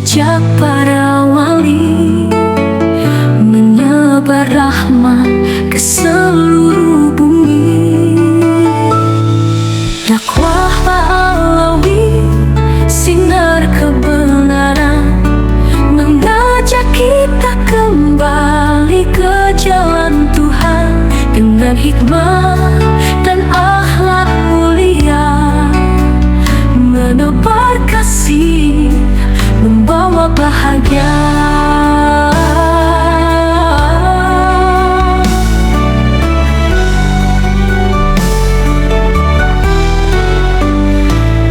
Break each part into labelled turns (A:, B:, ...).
A: jejak para wali, menyebar rahmat ke seluruh bumi. Dakwah Alawi, sinar kebenaran, mengajak kita kembali ke jalan Tuhan dengan hikmah dan akhlak mulia, menebar kasih, membawa bahagia.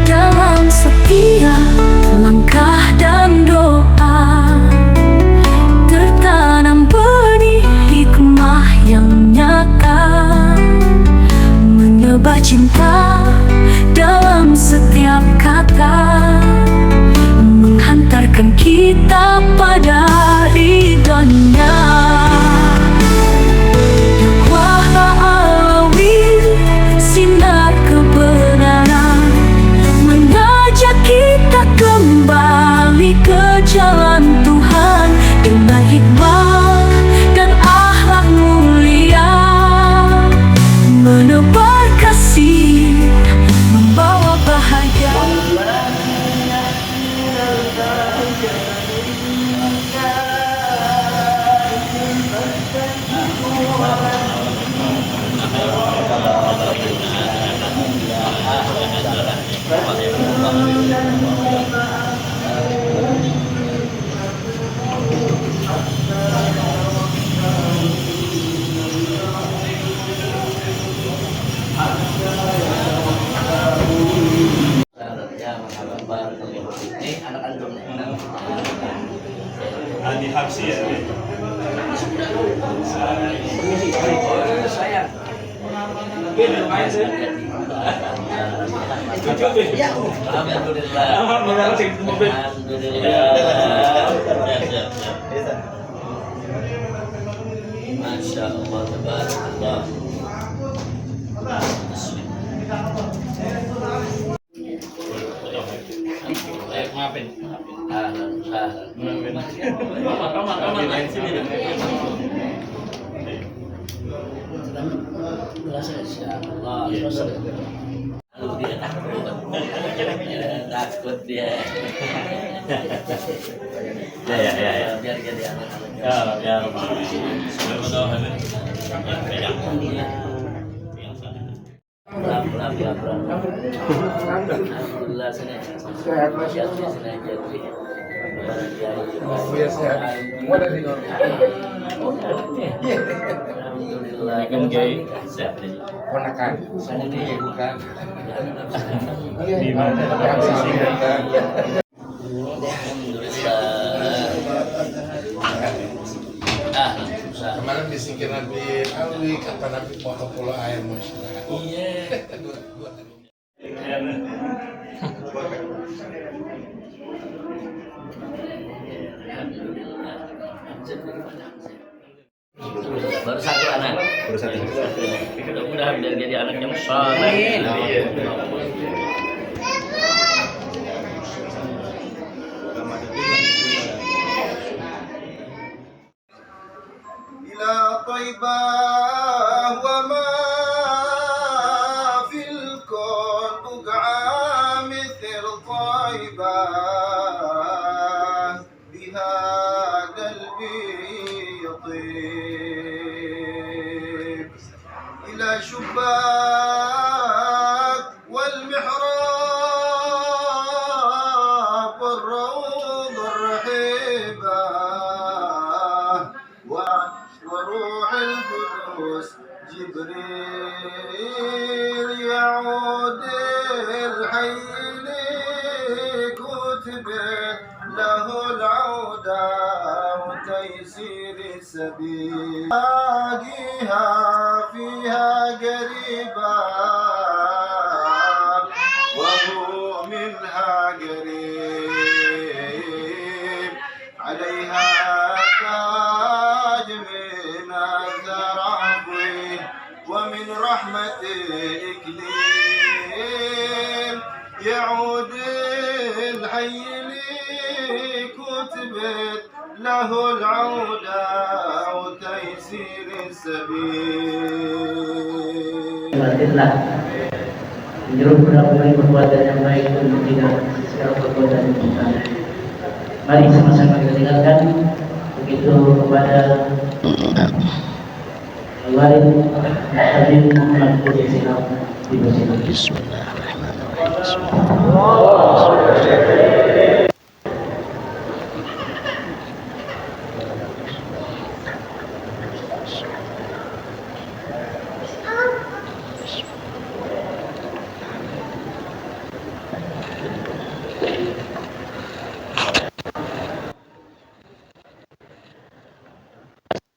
A: Dalam setiap langkah dan doa tertanam benih hikmah yang nyata, menyebar cinta dalam setiap kata, menghantarkan kita pada ridhonya. Dakwah Alawi, sinar kebenaran, mengajak kita kembali ke jalan Tuhan dengan hikmah dan akhlak mulia, menebar kasih, membawa bahagia.
B: Ini anak antum nih.
C: Adi Hapsi ya.
B: Sayang. Ya, alhamdulillah. Alhamdulillah. Masya Allah, tabarakallah. Maafin. Ahlan, sahlan. Maafin sini. Insyaallah. Lalu dia takut dia. Ya. Biar jadi anak-anak.
C: Ya.
B: Alhamdulillah sini. Sehat Masya Allah. Alhamdulillah.
C: Kan gay.
D: Ponakan, ini bukan.
C: Di mana?
D: Kemarin disingkir Nabi Alwi, kata Nabi foto pulau air masyarakat.
B: Iya. Baru satu anak. Mudah-mudahan biar jadi anak yang saleh.
E: إلى طيبة وما في الكون بقعة مثل طيبة بها قلبي يطيب إلى شباك والمحراب والروض الرحيبة وروح القدس جبريل يعود الحي لك وتبت له العودة وتيسير السبيل باقيها فيها قريبة وهو منها قريب عليها تاج من الزرافيل ومن رحمته إكليل يعود الحي لكل تثبت له العودة وتيسير السبيل.
F: Batinlah menyeru mudah-mudahan perbuatan yang baik untuk tidak segala perbuatan yang dosa. Mari sama-sama kita tinggalkan begitu kepada Al-Walid Habib Muhammad Budi Sinau di Bosnia.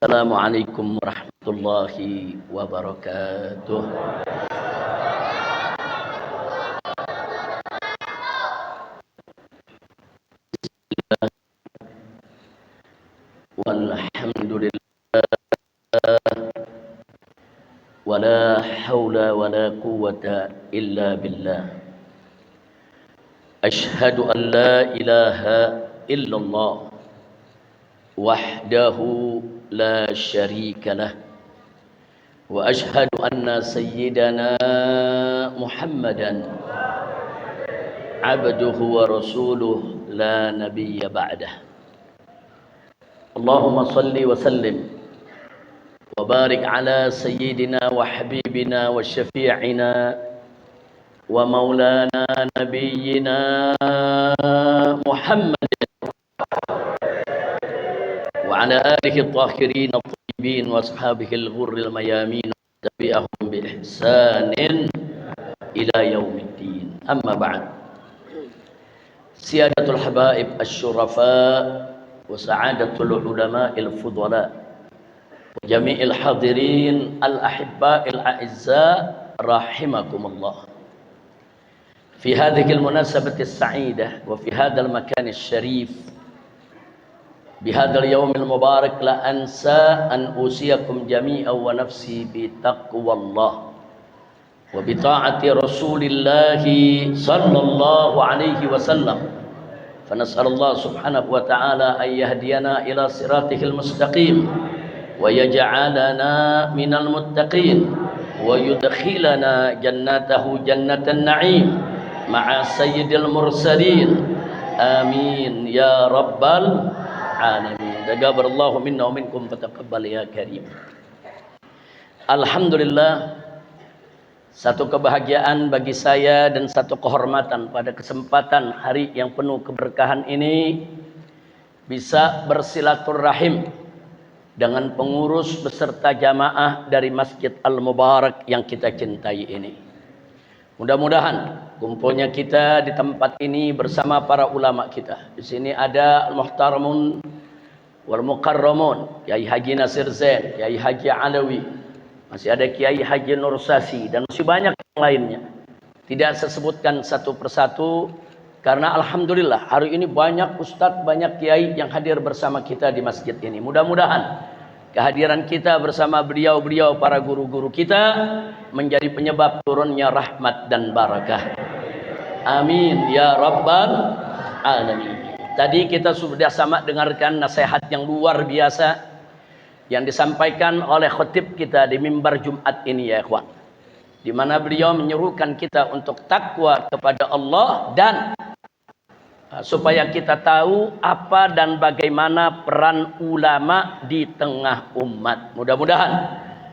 B: Assalamualaikum warahmatullahi wabarakatuh. Walhamdulillah wala hawla wala quwwata illa billah. Ashhadu an la ilaha illallah wahdahu la syarika lah wa ashhadu anna sayyidana Muhammadan abduhu wa rasuluh la nabiyya ba'dah. Allahumma salli wa sallim wa barik ala sayyidina wa habibina wa syafi'ina wa maulana nabiyyina Muhammad وعلى آله الطاهرين الطيبين وأصحابه الغر الميامين وتبعهم بإحسان إلى يوم الدين. أما بعد، سيادة الحبائب الشرفاء وسعادة العلماء الفضلاء وجميع الحاضرين الأحباء الأعزاء رحمكم الله، في هذه المناسبة السعيدة وفي هذا المكان الشريف بهذا اليوم المبارك لا أنسى أن أوصيكم جميعا ونفسي بتقوى الله وبطاعة رسول الله صلى الله عليه وسلم، فنسأل الله سبحانه وتعالى أن يهدينا إلى صراطه المستقيم ويجعلنا من المتقين ويدخلنا جناته جنة النعيم مع سيد المرسلين. آمين يا رب العالمين. Taqabbalallahu minna wa minkum fataqabbal ya karim. Alhamdulillah, satu kebahagiaan bagi saya dan satu kehormatan pada kesempatan hari yang penuh keberkahan ini bisa bersilaturahim dengan pengurus beserta jamaah dari Masjid Al-Mubarak yang kita cintai ini. Mudah-mudahan kumpulnya kita di tempat ini bersama para ulama kita. Di sini ada Al-Muhtaramun wal Mukarramun, Kiai Haji Nasir Zain, Kiai Haji Alawi, masih ada Kiai Haji Nur Sasi, dan masih banyak yang lainnya. Tidak saya sebutkan satu persatu karena alhamdulillah hari ini banyak ustadz, banyak kiai yang hadir bersama kita di masjid ini. Mudah-mudahan kehadiran kita bersama beliau-beliau para guru-guru kita menjadi penyebab turunnya rahmat dan barakah. Amin ya rabbal alamin. Tadi kita sudah sama dengarkan nasihat yang luar biasa yang disampaikan oleh khotib kita di mimbar Jumat ini ya ikhwan, di mana beliau menyerukan kita untuk takwa kepada Allah dan supaya kita tahu apa dan bagaimana peran ulama di tengah umat. Mudah-mudahan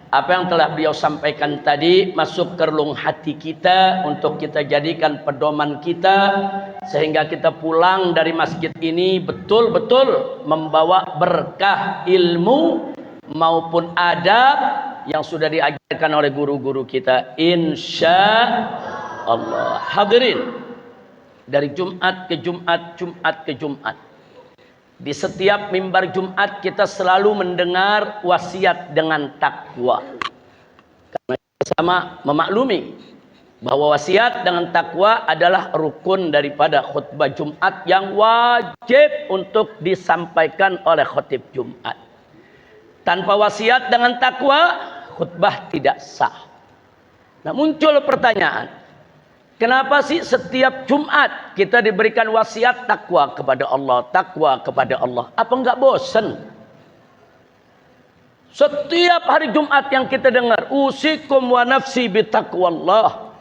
B: apa yang telah beliau sampaikan tadi masuk ke relung hati kita untuk kita jadikan pedoman kita, sehingga kita pulang dari masjid ini betul-betul membawa berkah ilmu maupun adab yang sudah diajarkan oleh guru-guru kita, insya Allah. Hadirin, dari Jumat ke Jumat, Jumat ke Jumat, di setiap mimbar Jumat kita selalu mendengar wasiat dengan takwa. Karena kita sama memaklumi bahwa wasiat dengan takwa adalah rukun daripada khutbah Jumat yang wajib untuk disampaikan oleh khotib Jumat. Tanpa wasiat dengan takwa, khutbah tidak sah. Nah, muncul pertanyaan, Kenapa sih setiap Jumat kita diberikan wasiat takwa kepada Allah, takwa kepada Allah? Apa enggak bosan? Setiap hari Jumat yang kita dengar, usikum wa nafsi bitaqwallah.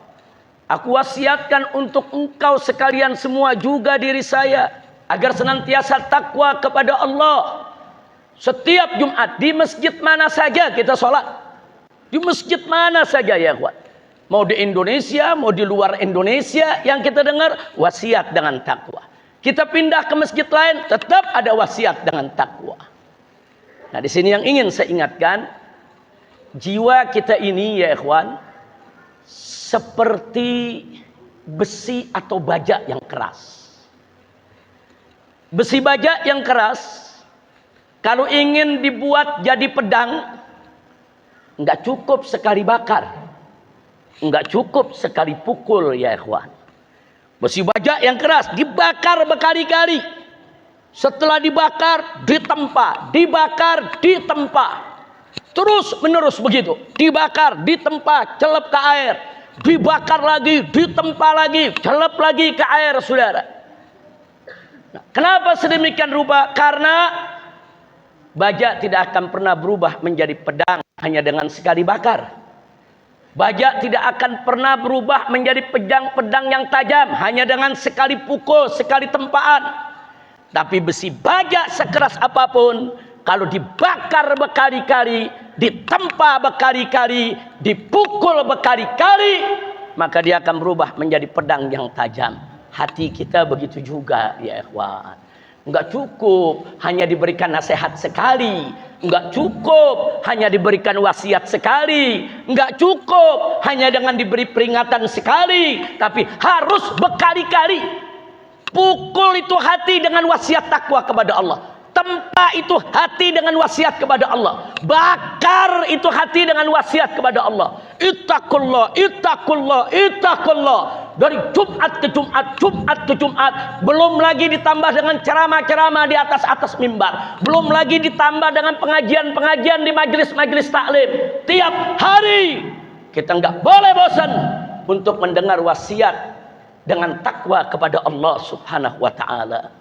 B: Aku wasiatkan untuk engkau sekalian semua juga diri saya agar senantiasa takwa kepada Allah. Setiap Jumat di masjid mana saja kita sholat, di masjid mana saja ya kawan. Mau di Indonesia, mau di luar Indonesia, yang kita dengar wasiat dengan takwa. Kita pindah ke masjid lain, tetap ada wasiat dengan takwa. Nah, di sini yang ingin saya ingatkan, jiwa kita ini ya ikhwan, seperti besi atau baja yang keras. Besi baja yang keras, kalau ingin dibuat jadi pedang, nggak cukup sekali bakar. Enggak cukup sekali pukul ya ikhwan. Besi baja yang keras dibakar berkali-kali. Setelah dibakar ditempa, dibakar ditempa. Terus menerus begitu. Dibakar, ditempa, celup ke air. Dibakar lagi, ditempa lagi, celup lagi ke air, saudara. Nah, kenapa sedemikian rupa? Karena baja tidak akan pernah berubah menjadi pedang hanya dengan sekali bakar. Baja tidak akan pernah berubah menjadi pedang-pedang yang tajam hanya dengan sekali pukul, sekali tempaan. Tapi besi baja sekeras apapun, kalau dibakar berkali-kali, ditempa berkali-kali, dipukul berkali-kali, maka dia akan berubah menjadi pedang yang tajam. Hati kita begitu juga ya ikhwan. Enggak cukup hanya diberikan nasihat sekali, enggak cukup hanya diberikan wasiat sekali, enggak cukup hanya dengan diberi peringatan sekali, tapi harus berkali-kali. Pukul itu hati dengan wasiat takwa kepada Allah. Tempa itu hati dengan wasiat kepada Allah. Bakar itu hati dengan wasiat kepada Allah. Ittaqullah, ittaqullah, ittaqullah. Dari Jumat ke Jumat, Jumat ke Jumat. Belum lagi ditambah dengan ceramah-ceramah di atas mimbar. Belum lagi ditambah dengan pengajian-pengajian di majelis-majelis taklim. Tiap hari kita nggak boleh bosan untuk mendengar wasiat dengan takwa kepada Allah Subhanahu wa taala.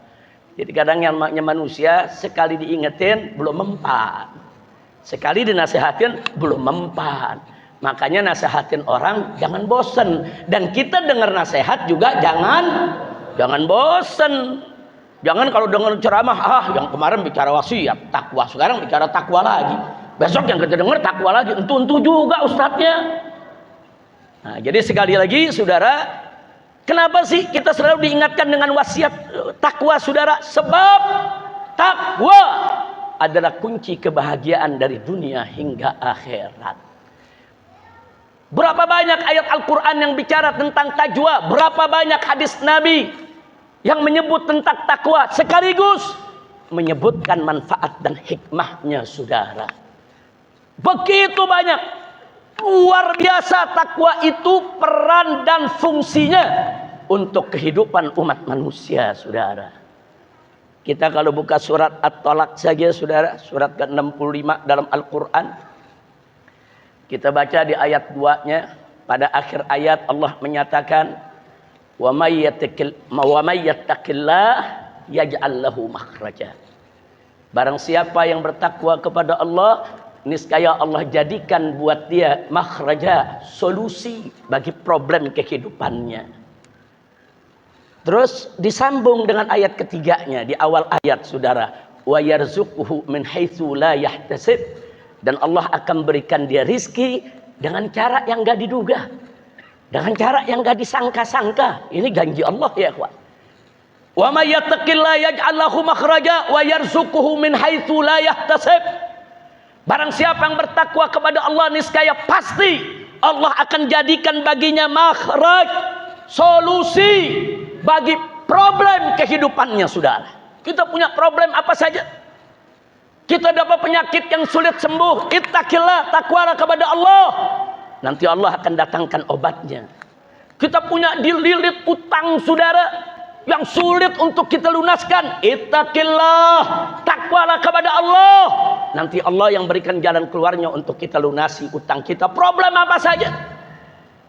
B: Jadi kadang yang namanya manusia sekali diingetin belum mempan, sekali dinasihatin belum mempan. Makanya nasihatin orang jangan bosen, dan kita dengar nasihat juga jangan bosen. Jangan kalau dengar ceramah, yang kemarin bicara wasiat takwa, sekarang bicara takwa lagi, besok yang kita dengar takwa lagi, entu juga ustadznya. Nah, jadi sekali lagi saudara, kenapa sih kita selalu diingatkan dengan wasiat takwa saudara? Sebab takwa adalah kunci kebahagiaan dari dunia hingga akhirat. Berapa banyak ayat Al-Quran yang bicara tentang tajwa, berapa banyak hadis Nabi yang menyebut tentang takwa, sekaligus menyebutkan manfaat dan hikmahnya saudara. Begitu banyak, luar biasa takwa itu peran dan fungsinya untuk kehidupan umat manusia saudara. Kita kalau buka surat At-Talaq saja saudara, surat ke-65 dalam Al-Quran, kita baca di ayat 2-nya, pada akhir ayat Allah menyatakan wa may yattaqillah yaj'al lahu makhraja. Barang siapa yang bertakwa kepada Allah, niscaya Allah jadikan buat dia makhraja, solusi bagi problem kehidupannya. Terus disambung dengan ayat ketiganya di awal ayat saudara, wa yarzuquhu min haitsu la yahtasib, dan Allah akan berikan dia rizki dengan cara yang gak diduga, dengan cara yang gak disangka-sangka. Ini janji Allah ya kawan. Wa may yattaqillaha yaj'al lahu makhraja wa yarzuquhu min haitsu la yahtasib. Barang siapa yang bertakwa kepada Allah, niscaya pasti Allah akan jadikan baginya makhraj, solusi bagi problem kehidupannya saudara. Kita punya problem apa saja, kita dapat penyakit yang sulit sembuh, ittaqillah, takwalah kepada Allah, nanti Allah akan datangkan obatnya. Kita punya dililit utang saudara yang sulit untuk kita lunaskan, ittaqillah, takwalah kepada Allah, nanti Allah yang berikan jalan keluarnya untuk kita lunasi utang kita. Problem apa saja,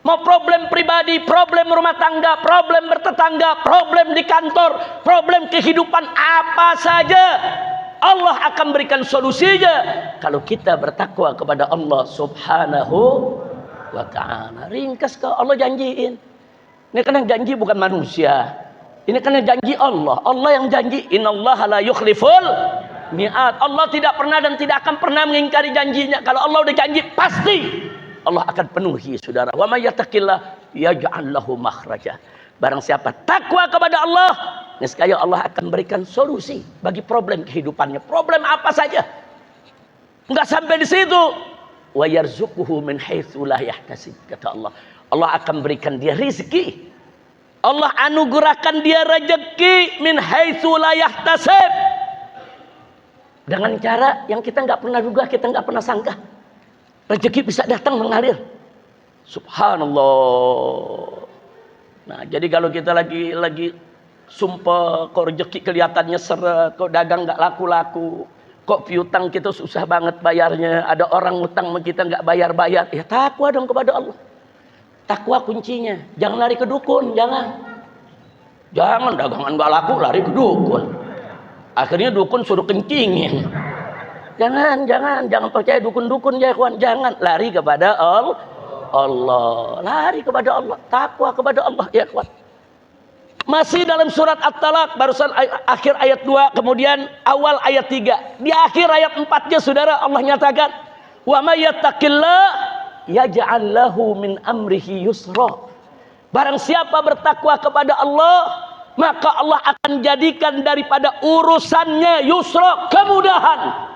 B: Mau problem pribadi, problem rumah tangga, problem bertetangga, problem di kantor, problem kehidupan apa saja, Allah akan berikan solusinya kalau kita bertakwa kepada Allah Subhanahu wa ta'ala. Ringkas ke Allah janjiin. Ini kan yang janji bukan manusia. Ini kan yang janji Allah. Allah yang janji. Innallaha la yukhliful mi'ad. Allah tidak pernah dan tidak akan pernah mengingkari janjinya. Kalau Allah udah janji, pasti Allah akan penuhi, saudara. Wa may yattaqillah yaj'al lahu makhraja. Barang siapa takwa kepada Allah, niscaya Allah akan berikan solusi bagi problem kehidupannya. Problem apa saja. Enggak sampai di situ. Wa yarzuquhu min haitsu la yahtasib, kata Allah. Allah akan berikan dia rezeki. Allah anugerahkan dia rezeki min haitsu la yahtasib. Dengan cara yang kita enggak pernah duga, kita enggak pernah sangka. Rezeki bisa datang mengalir. Subhanallah. Nah, jadi kalau kita lagi sumpah, kok rezeki kelihatannya seret, kok dagang nggak laku-laku, kok piutang kita susah banget bayarnya, ada orang utang sama kita nggak bayar-bayar, ya takwa dong kepada Allah. Takwa kuncinya. Jangan lari ke dukun, jangan dagangan nggak laku lari ke dukun. Akhirnya dukun suruh kencingin. Jangan percaya dukun-dukun ya kawan. Jangan lari kepada Allah. Lari kepada Allah. Takwa kepada Allah ya kawan. Masih dalam surat At-Talaq, barusan akhir ayat 2, kemudian awal ayat 3. Di akhir ayat 4-nya saudara Allah nyatakan, "Wa may yattaqillah yaj'al lahu min amrihi yusra." Barang siapa bertakwa kepada Allah, maka Allah akan jadikan daripada urusannya yusra, kemudahan.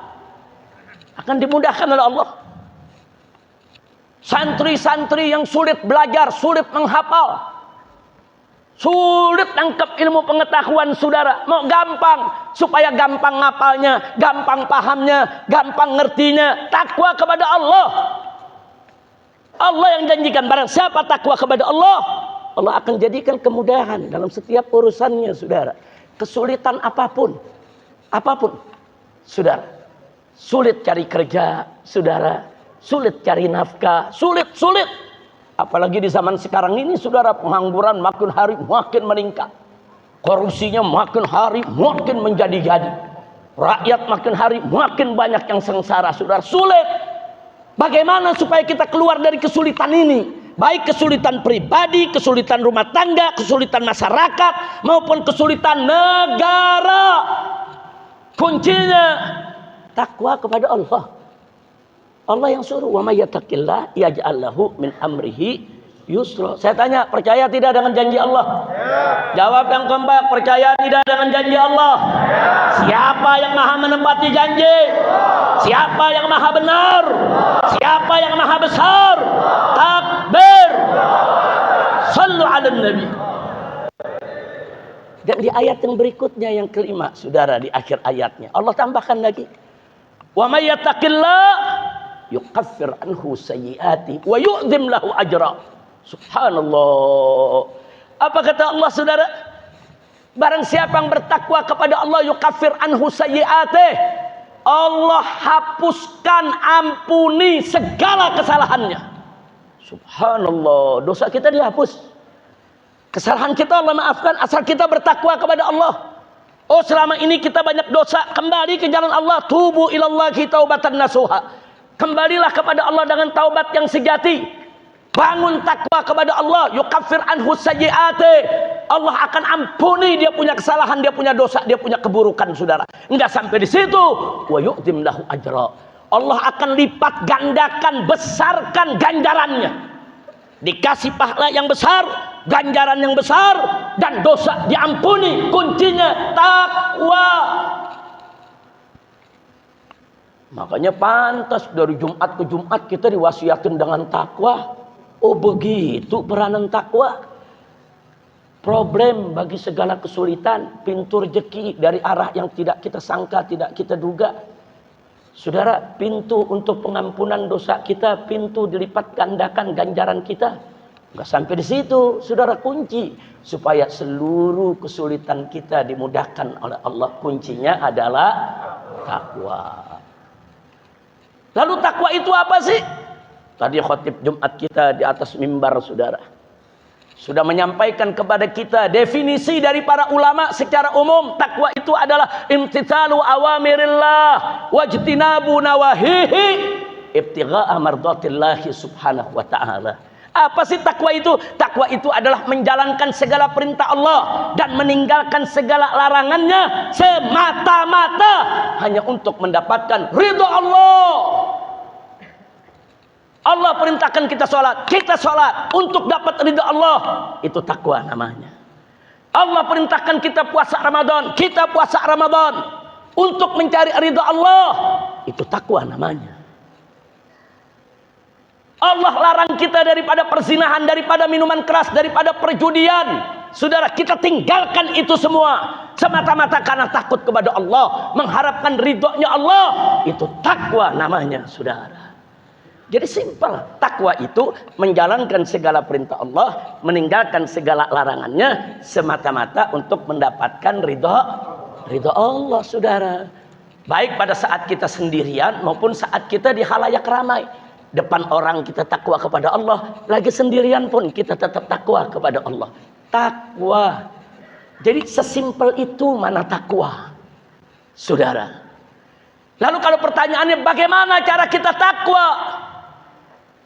B: Akan dimudahkan oleh Allah. Santri-santri yang sulit belajar, sulit menghafal, sulit tangkap ilmu pengetahuan saudara, mau gampang, supaya gampang ngapalnya, gampang pahamnya, gampang ngertinya, takwa kepada Allah. Allah yang janjikan barang siapa takwa kepada Allah, Allah akan jadikan kemudahan dalam setiap urusannya saudara. Kesulitan apapun saudara. Sulit cari kerja, saudara. Sulit cari nafkah. Sulit. Apalagi di zaman sekarang ini, saudara, pengangguran makin hari makin meningkat. Korupsinya makin hari makin menjadi-jadi. Rakyat makin hari makin banyak yang sengsara, saudara. Sulit. Bagaimana supaya kita keluar dari kesulitan ini? Baik kesulitan pribadi, kesulitan rumah tangga, kesulitan masyarakat, maupun kesulitan negara. Kuncinya takwa kepada Allah. Allah yang suruh, wa may yattaqillah yaj'al lahu min amrihi yusra. Saya tanya, percaya tidak dengan janji Allah? Jawab yang keempat, percaya tidak dengan janji Allah? Siapa yang maha menepati janji? Siapa yang maha benar? Siapa yang maha besar? Takbir. Sallu ala nabi. Dan di ayat yang berikutnya yang kelima, saudara, di akhir ayatnya Allah tambahkan lagi, wa may yattaqillah yukaffir anhu sayyiati wa yu'dzim lahu ajra. Subhanallah. Apa kata Allah saudara? Barang siapa yang bertakwa kepada Allah, yukaffir anhu sayyiati, Allah hapuskan, ampuni segala kesalahannya. Subhanallah. Dosa kita dihapus, kesalahan kita Allah maafkan, asal kita bertakwa kepada Allah. Oh, selama ini kita banyak dosa, kembali ke jalan Allah. Tubu ilallahi taubatan nasuha. Kembalilah kepada Allah dengan taubat yang sejati. Bangun takwa kepada Allah. Yukaffir anhu sayyiati. Allah akan ampuni dia punya kesalahan, dia punya dosa, dia punya keburukan, saudara. Enggak sampai di situ. Wa yu'dzim lahu ajra. Allah akan lipat gandakan, besarkan ganjarannya. Dikasih pahala yang besar, ganjaran yang besar, dan dosa diampuni. Kuncinya takwa. Makanya pantas dari Jumat ke Jumat kita diwasiatin dengan takwa. Oh begitu peranan takwa. Problem bagi segala kesulitan, pintu rezeki dari arah yang tidak kita sangka, tidak kita duga. Saudara, pintu untuk pengampunan dosa kita, pintu dilipat gandakan ganjaran kita. Enggak sampai di situ, saudara, kunci supaya seluruh kesulitan kita dimudahkan oleh Allah. Kuncinya adalah takwa. Lalu takwa itu apa sih? Tadi khatib Jumat kita di atas mimbar, saudara, sudah menyampaikan kepada kita definisi dari para ulama secara umum. Takwa itu adalah imtithalu awamirillah wajtinabu nawahihi ibtigha'a mardatillahi subhanahu wa ta'ala. Apa sih takwa itu? Takwa itu adalah menjalankan segala perintah Allah dan meninggalkan segala larangannya semata-mata hanya untuk mendapatkan ridha Allah. Allah perintahkan kita sholat untuk dapat ridha Allah. Itu takwa namanya. Allah perintahkan kita puasa Ramadan, kita puasa Ramadan untuk mencari ridha Allah. Itu takwa namanya. Allah larang kita daripada perzinahan, daripada minuman keras, daripada perjudian. Saudara, kita tinggalkan itu semua semata-mata karena takut kepada Allah, mengharapkan ridhonya Allah. Itu takwa namanya, saudara. Jadi simpel, takwa itu menjalankan segala perintah Allah, meninggalkan segala larangannya semata-mata untuk mendapatkan ridha Allah, saudara. Baik pada saat kita sendirian maupun saat kita di halayak ramai. Depan orang kita takwa kepada Allah, lagi sendirian pun kita tetap takwa kepada Allah. Takwa. Jadi sesimpel itu mana takwa, saudara. Lalu kalau pertanyaannya bagaimana cara kita takwa?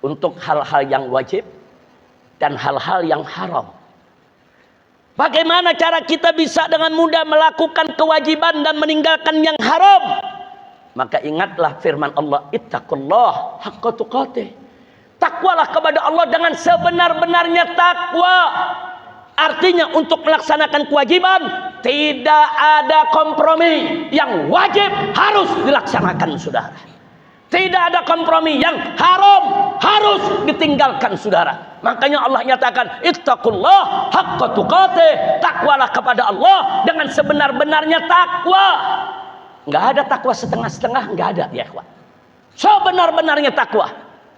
B: Untuk hal-hal yang wajib dan hal-hal yang haram. Bagaimana cara kita bisa dengan mudah melakukan kewajiban dan meninggalkan yang haram? Maka ingatlah firman Allah, ittaqullah haqqa tuqatih. Takwalah kepada Allah dengan sebenar-benarnya takwa. Artinya untuk melaksanakan kewajiban tidak ada kompromi. Yang wajib harus dilaksanakan, saudara. Tidak ada kompromi, yang haram harus ditinggalkan, saudara. Makanya Allah nyatakan ittaqullah haqqa tuqatih. Takwalah kepada Allah dengan sebenar-benarnya takwa. Enggak ada takwa setengah-setengah, enggak ada, ya ikhwan. Sebenar-benarnya takwa.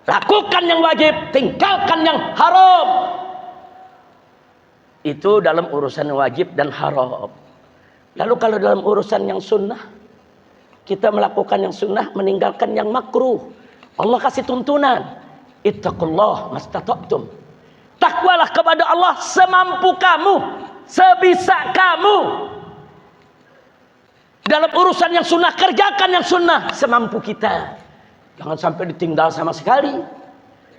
B: Lakukan yang wajib, tinggalkan yang haram. Itu dalam urusan wajib dan haram. Lalu kalau dalam urusan yang sunnah, kita melakukan yang sunnah, meninggalkan yang makruh. Allah kasih tuntunan. Ittaqullah mastata'tum. Takwalah kepada Allah semampu kamu, sebisa kamu. Dalam urusan yang sunnah, kerjakan yang sunnah semampu kita. Jangan sampai ditinggal sama sekali.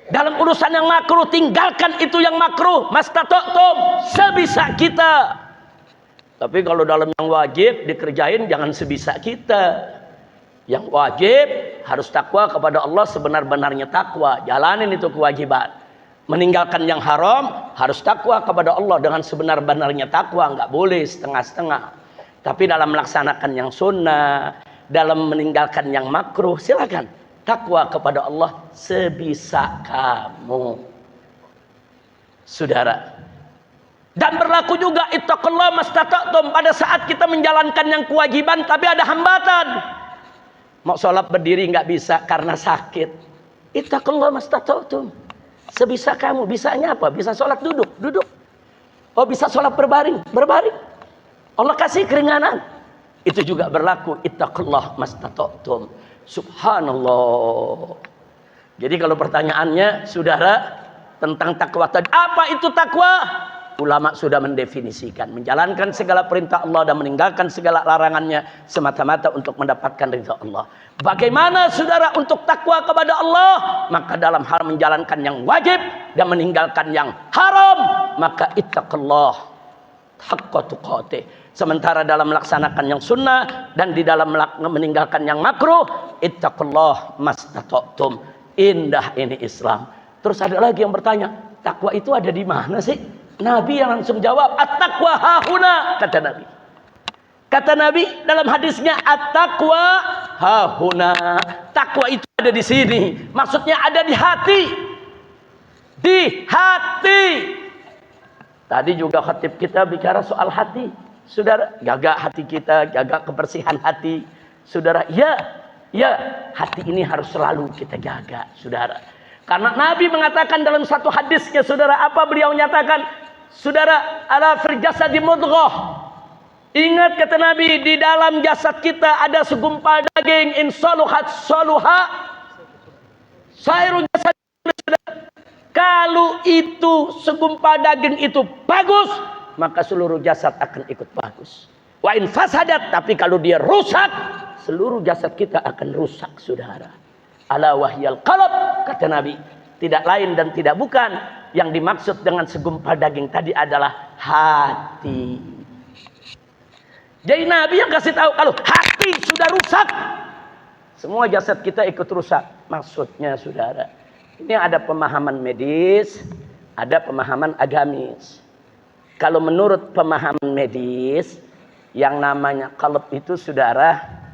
B: Dalam urusan yang makruh, tinggalkan itu yang makruh. Mastata'tum, sebisa kita. Tapi kalau dalam yang wajib dikerjain, jangan sebisa kita. Yang wajib harus takwa kepada Allah sebenar-benarnya takwa. Jalanin itu kewajiban. Meninggalkan yang haram harus takwa kepada Allah dengan sebenar-benarnya takwa. Nggak boleh setengah-setengah. Tapi dalam melaksanakan yang sunnah, dalam meninggalkan yang makruh, silakan takwa kepada Allah sebisa kamu, saudara. Dan berlaku juga ittaqullah mastata'tum pada saat kita menjalankan yang kewajiban tapi ada hambatan. Mau sholat berdiri nggak bisa karena sakit. Ittaqullah mastata'tum. Sebisa kamu. Bisanya apa? Bisa sholat duduk. Oh, bisa sholat berbaring. Allah kasih keringanan. Itu juga berlaku. Ittaqullah mastata'tum. Subhanallah. Jadi kalau pertanyaannya, saudara, tentang takwa tadi, apa itu takwa? Ulama sudah mendefinisikan, menjalankan segala perintah Allah dan meninggalkan segala larangannya semata-mata untuk mendapatkan ridha Allah. Bagaimana saudara untuk takwa kepada Allah? Maka dalam hal menjalankan yang wajib dan meninggalkan yang haram, maka ittaqullah haqqa tuqatih. Sementara dalam melaksanakan yang sunnah dan di dalam meninggalkan yang makruh, ittaqullah mastata'tum. Indah ini Islam. Terus ada lagi yang bertanya, takwa itu ada di mana sih? Nabi yang langsung jawab, at-taqwa hahuna, kata Nabi. Kata Nabi dalam hadisnya, at-taqwa hahuna. Takwa itu ada di sini. Maksudnya ada di hati. Di hati. Tadi juga khatib kita bicara soal hati. Saudara, jaga hati kita, jaga kebersihan hati. Saudara, ya, hati ini harus selalu kita jaga, saudara. Karena Nabi mengatakan dalam satu hadisnya, saudara, apa beliau nyatakan? Saudara, ala fil jasadi mudghah. Ingat kata Nabi, di dalam jasad kita ada segumpal daging, in saluhat saluha sairul jasad Kalau itu segumpal daging itu bagus, maka seluruh jasad akan ikut bagus. Wa in fasadat, tapi kalau dia rusak, seluruh jasad kita akan rusak, saudara. Ala wahyal qalb, kata Nabi. Tidak lain dan tidak bukan, yang dimaksud dengan segumpal daging tadi adalah hati. Jadi Nabi yang kasih tahu kalau hati sudah rusak, semua jasad kita ikut rusak. Maksudnya saudara, ini ada pemahaman medis, ada pemahaman agamis. Kalau menurut pemahaman medis, yang namanya qalb itu saudara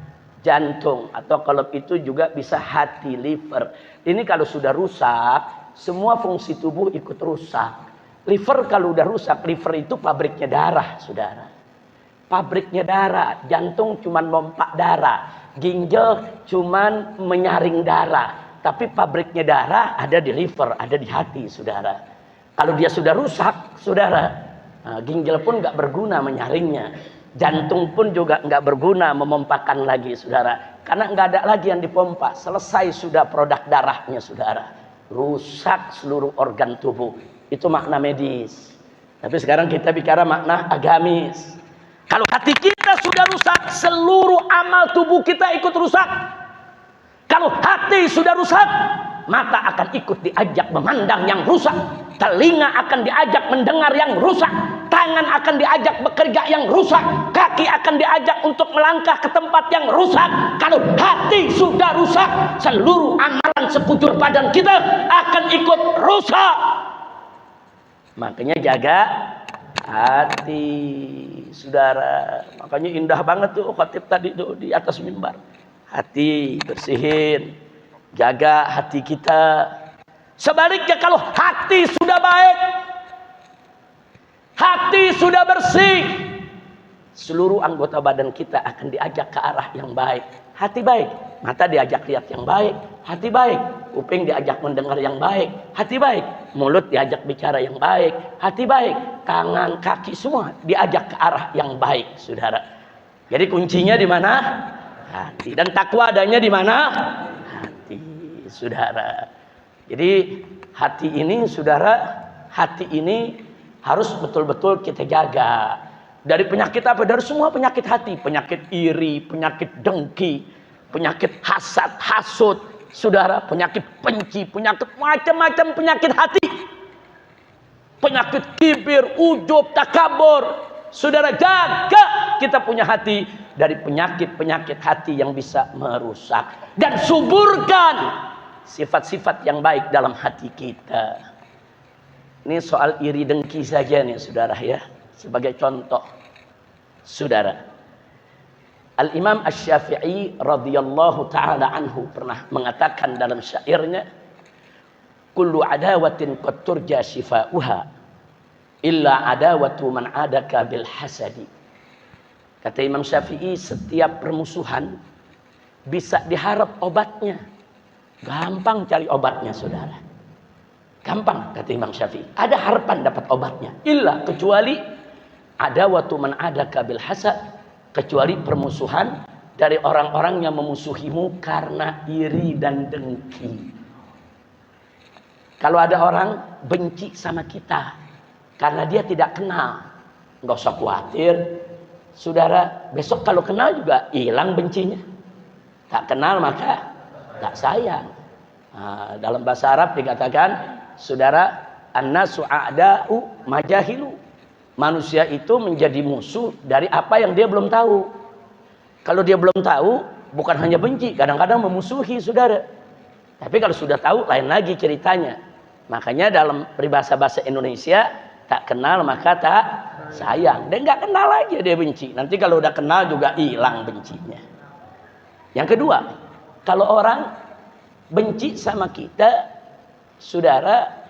B: jantung, atau qalb itu juga bisa hati, liver. Ini kalau sudah rusak, semua fungsi tubuh ikut rusak. Liver kalau udah rusak, liver itu pabriknya darah, saudara. Pabriknya darah, jantung cuman pompa darah, ginjal cuman menyaring darah. Tapi pabriknya darah ada di liver, ada di hati, saudara. Kalau dia sudah rusak, saudara, ginjal pun nggak berguna menyaringnya. Jantung pun juga nggak berguna memompakan lagi, saudara. Karena nggak ada lagi yang dipompa. Selesai sudah produk darahnya, saudara. Rusak seluruh organ tubuh. Itu makna medis. Tapi sekarang kita bicara makna agamis. Kalau hati kita sudah rusak, seluruh amal tubuh kita ikut rusak. Kalau hati sudah rusak, mata akan ikut diajak memandang yang rusak. Telinga akan diajak mendengar yang rusak. Tangan akan diajak bekerja yang rusak. Kaki akan diajak untuk melangkah ke tempat yang rusak. Kalau hati sudah rusak, seluruh amalan sekujur badan kita akan ikut rusak. Makanya jaga hati, saudara. Makanya indah banget tuh khatib tadi tuh di atas mimbar. Hati bersihin, jaga hati kita. Sebaliknya kalau hati sudah baik, hati sudah bersih, seluruh anggota badan kita akan diajak ke arah yang baik. Hati baik, mata diajak lihat yang baik. Hati baik, kuping diajak mendengar yang baik. Hati baik, mulut diajak bicara yang baik. Hati baik, tangan, kaki semua diajak ke arah yang baik, saudara. Jadi kuncinya di mana? Hati. Dan takwa adanya di mana? Hati, saudara. Jadi hati ini, saudara, hati ini harus betul-betul kita jaga. Dari penyakit apa? Dari semua penyakit hati. Penyakit iri, penyakit dengki, penyakit hasad, hasut, saudara, penyakit benci, penyakit macam-macam penyakit hati. Penyakit kibir, ujub, takabur. Saudara, jaga kita punya hati dari penyakit-penyakit hati yang bisa merusak. Dan suburkan sifat-sifat yang baik dalam hati kita. Ini soal iri dengki saja nih, saudara ya. Sebagai contoh, saudara, Al-Imam Asy-Syafi'i radhiyallahu ta'ala anhu pernah mengatakan dalam syairnya, kullu adawatin qad turja shifa'uha illa adawatu man adaka bil hasadi. Kata Imam Syafi'i, setiap permusuhan bisa diharap obatnya. Gampang cari obatnya, saudara. Gampang, kata Imam Syafi'i. Ada harapan dapat obatnya. Illa, kecuali adawatu man adaka bil hasad, kecuali permusuhan dari orang-orang yang memusuhimu karena iri dan dengki. Kalau ada orang benci sama kita karena dia tidak kenal, nggak usah khawatir, saudara. Besok kalau kenal juga hilang bencinya. Tak kenal maka tak sayang. Nah, dalam bahasa Arab dikatakan, saudara, annasu a'da'u majahilu. Manusia itu menjadi musuh dari apa yang dia belum tahu. Kalau dia belum tahu, bukan hanya benci, kadang-kadang memusuhi, saudara. Tapi kalau sudah tahu, lain lagi ceritanya. Makanya dalam peribahasa-bahasa Indonesia, tak kenal maka tak sayang. Dia nggak kenal aja dia benci. Nanti kalau udah kenal juga hilang bencinya. Yang kedua, kalau orang benci sama kita, saudara,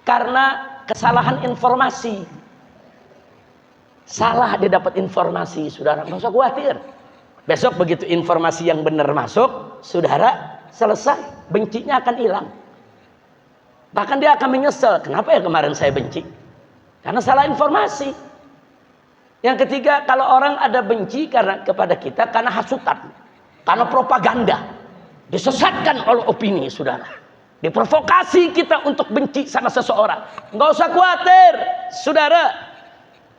B: karena kesalahan informasi. Salah dia dapat informasi, saudara, nggak usah khawatir. Besok begitu informasi yang benar masuk, saudara, selesai, bencinya akan hilang. Bahkan dia akan menyesal, kenapa ya kemarin saya benci? Karena salah informasi. Yang ketiga, kalau orang ada benci karena kepada kita karena hasutan, karena propaganda, disesatkan oleh opini, saudara. Diprovokasi kita untuk benci sama seseorang. Nggak usah khawatir, saudara.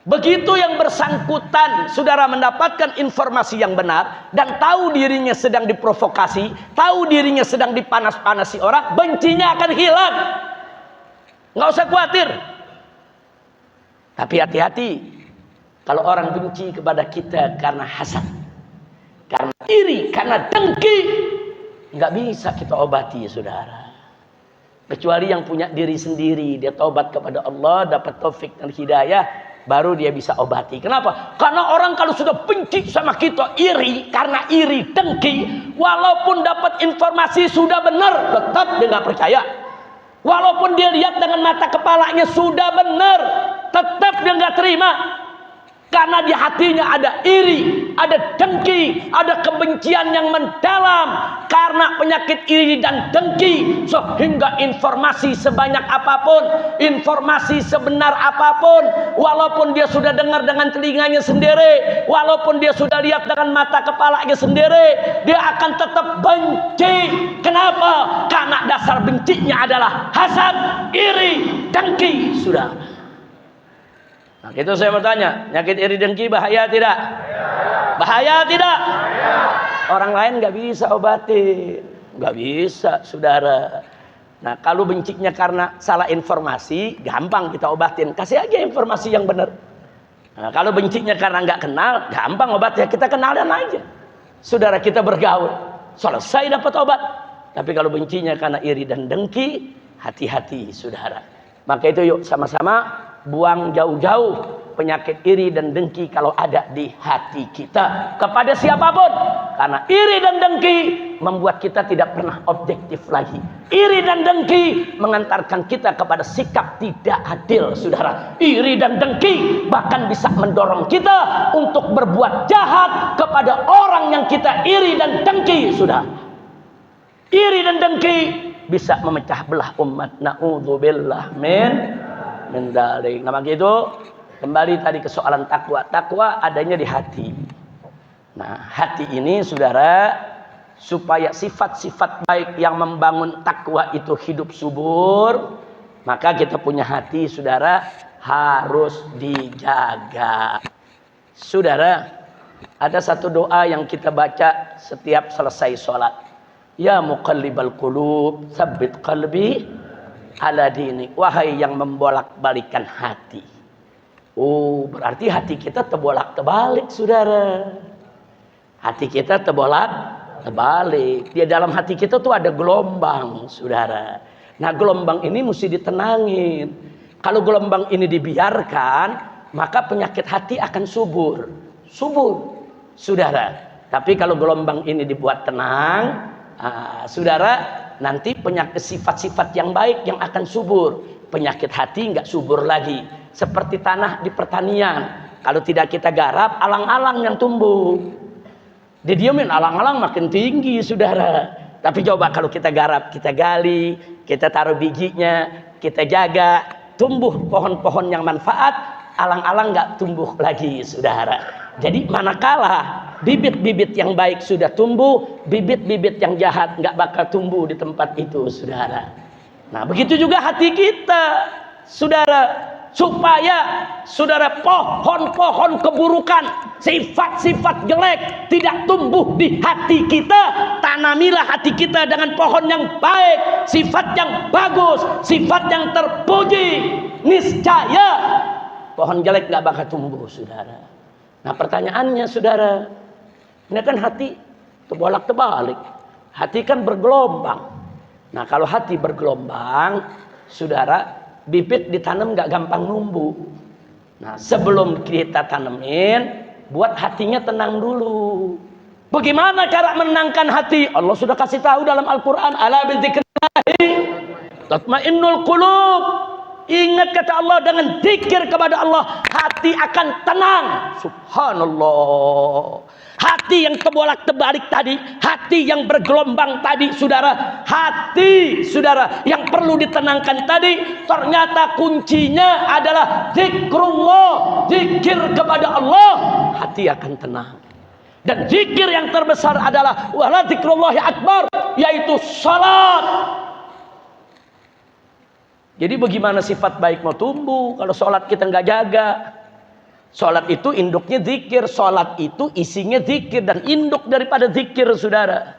B: Begitu yang bersangkutan, saudara mendapatkan informasi yang benar dan tahu dirinya sedang diprovokasi, tahu dirinya sedang dipanas-panasi orang, bencinya akan hilang. Nggak usah khawatir. Tapi hati-hati kalau orang benci kepada kita karena hasad, karena iri, karena dengki, nggak bisa kita obati, saudara. Kecuali yang punya diri sendiri, dia taubat kepada Allah, dapat taufik dan hidayah, baru dia bisa obati. Kenapa? Karena orang kalau sudah benci sama kita, iri, karena iri, dengki, walaupun dapat informasi sudah benar, tetap dia nggak percaya. Walaupun dia lihat dengan mata kepalanya sudah benar, tetap dia nggak terima. Karena di hatinya ada iri, ada dengki, ada kebencian yang mendalam. Karena penyakit iri dan dengki, sehingga informasi sebanyak apapun, informasi sebenar apapun, walaupun dia sudah dengar dengan telinganya sendiri, walaupun dia sudah lihat dengan mata kepalanya sendiri, dia akan tetap benci. Kenapa? Karena dasar bencinya adalah hasad, iri, dengki. Sudah. Nah, itu saya mau tanya, penyakit iri dengki bahaya tidak? Bahaya tidak? Orang lain nggak bisa obatin, nggak bisa, saudara. Nah, kalau bencinya karena salah informasi, gampang kita obatin. Kasih aja informasi yang benar. Nah, kalau bencinya karena nggak kenal, gampang obatnya. Kita kenalan aja. Saudara kita bergaul, selesai dapat obat. Tapi kalau bencinya karena iri dan dengki, hati-hati, saudara. Maka itu yuk sama-sama buang jauh-jauh penyakit iri dan dengki kalau ada di hati kita kepada siapapun. Karena iri dan dengki membuat kita tidak pernah objektif lagi. Iri dan dengki mengantarkan kita kepada sikap tidak adil, saudara. Iri dan dengki bahkan bisa mendorong kita untuk berbuat jahat kepada orang yang kita iri dan dengki, saudara. Iri dan dengki bisa memecah belah umat. Na'udzubillah min dzalik. Nah, begitu kembali tadi ke soalan takwa. Takwa adanya di hati. Nah, hati ini, saudara, supaya sifat-sifat baik yang membangun takwa itu hidup subur, maka kita punya hati, saudara, harus dijaga. Saudara, ada satu doa yang kita baca setiap selesai sholat. Ya muqallibal qulub, tsabbit qalbi ala dinik. Wahai yang membolak-balikan hati. Oh, berarti hati kita terbolak-terbalik, saudara. Hati kita terbolak-terbalik. Di dalam hati kita tuh ada gelombang, saudara. Nah, gelombang ini mesti ditenangin. Kalau gelombang ini dibiarkan, maka penyakit hati akan subur. Subur, saudara. Tapi kalau gelombang ini dibuat tenang, saudara, nanti penyakit sifat-sifat yang baik yang akan subur. Penyakit hati nggak subur lagi. Seperti tanah di pertanian. Kalau tidak kita garap, alang-alang yang tumbuh. Didiemin, alang-alang makin tinggi, saudara. Tapi coba kalau kita garap, kita gali, kita taruh bijinya, kita jaga, tumbuh pohon-pohon yang manfaat, alang-alang nggak tumbuh lagi, saudara. Jadi manakala bibit-bibit yang baik sudah tumbuh, bibit-bibit yang jahat nggak bakal tumbuh di tempat itu, saudara. Nah, begitu juga hati kita, saudara. Supaya, saudara, pohon-pohon keburukan, sifat-sifat jelek tidak tumbuh di hati kita. Tanamilah hati kita dengan pohon yang baik, sifat yang bagus, sifat yang terpuji. Niscaya pohon jelek nggak bakal tumbuh, saudara. Nah, pertanyaannya, saudara, ini kan hati terbolak-terbalik. Hati kan bergelombang. Nah, kalau hati bergelombang, saudara, bibit ditanam nggak gampang numbuh. Nah, sebelum kita tanemin, buat hatinya tenang dulu. Bagaimana cara menenangkan hati? Allah sudah kasih tahu dalam Al-Quran. Ala bidzikrillahi tatmainnul qulub. Ingat kata Allah, dengan zikir kepada Allah hati akan tenang. Subhanallah. Hati yang terbolak-terbalik tadi, hati yang bergelombang tadi, saudara, hati, saudara, yang perlu ditenangkan tadi, ternyata kuncinya adalah zikrullah, zikir kepada Allah, hati akan tenang. Dan zikir yang terbesar adalah wala zikrullahi akbar, yaitu salat. Jadi bagaimana sifat baik mau tumbuh kalau sholat kita nggak jaga? Sholat itu induknya zikir, sholat itu isinya zikir dan induk daripada zikir, saudara.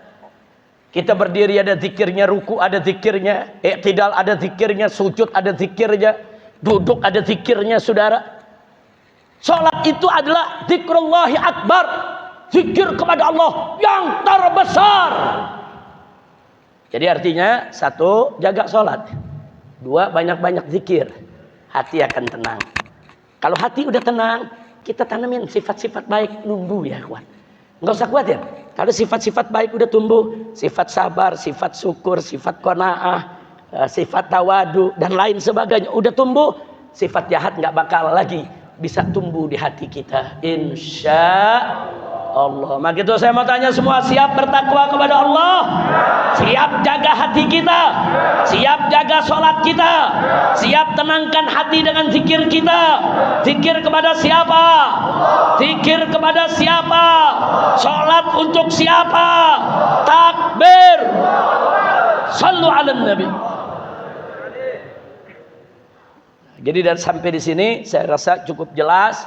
B: Kita berdiri ada zikirnya, ruku ada zikirnya, i'tidal ada zikirnya, sujud ada zikirnya, duduk ada zikirnya, saudara. Sholat itu adalah zikrullahi akbar, zikir kepada Allah yang terbesar. Jadi artinya, satu, jaga sholat. Dua, banyak-banyak zikir, hati akan tenang. Kalau hati udah tenang, kita tanamin sifat-sifat baik, tumbuh ya kawan. Nggak usah khawatir. Kalau sifat-sifat baik udah tumbuh, sifat sabar, sifat syukur, sifat qanaah, sifat tawadu dan lain sebagainya udah tumbuh, sifat jahat nggak bakal lagi bisa tumbuh di hati kita. Insya Allah. Maka itu saya mau tanya semua, siap bertakwa kepada Allah? Siap jaga hati kita? Siap jaga sholat kita? Siap tenangkan hati dengan zikir kita? Zikir kepada siapa? Zikir kepada siapa? Sholat untuk siapa? Takbir. Sallu ala nabi. Jadi dari sampai di sini saya rasa cukup jelas.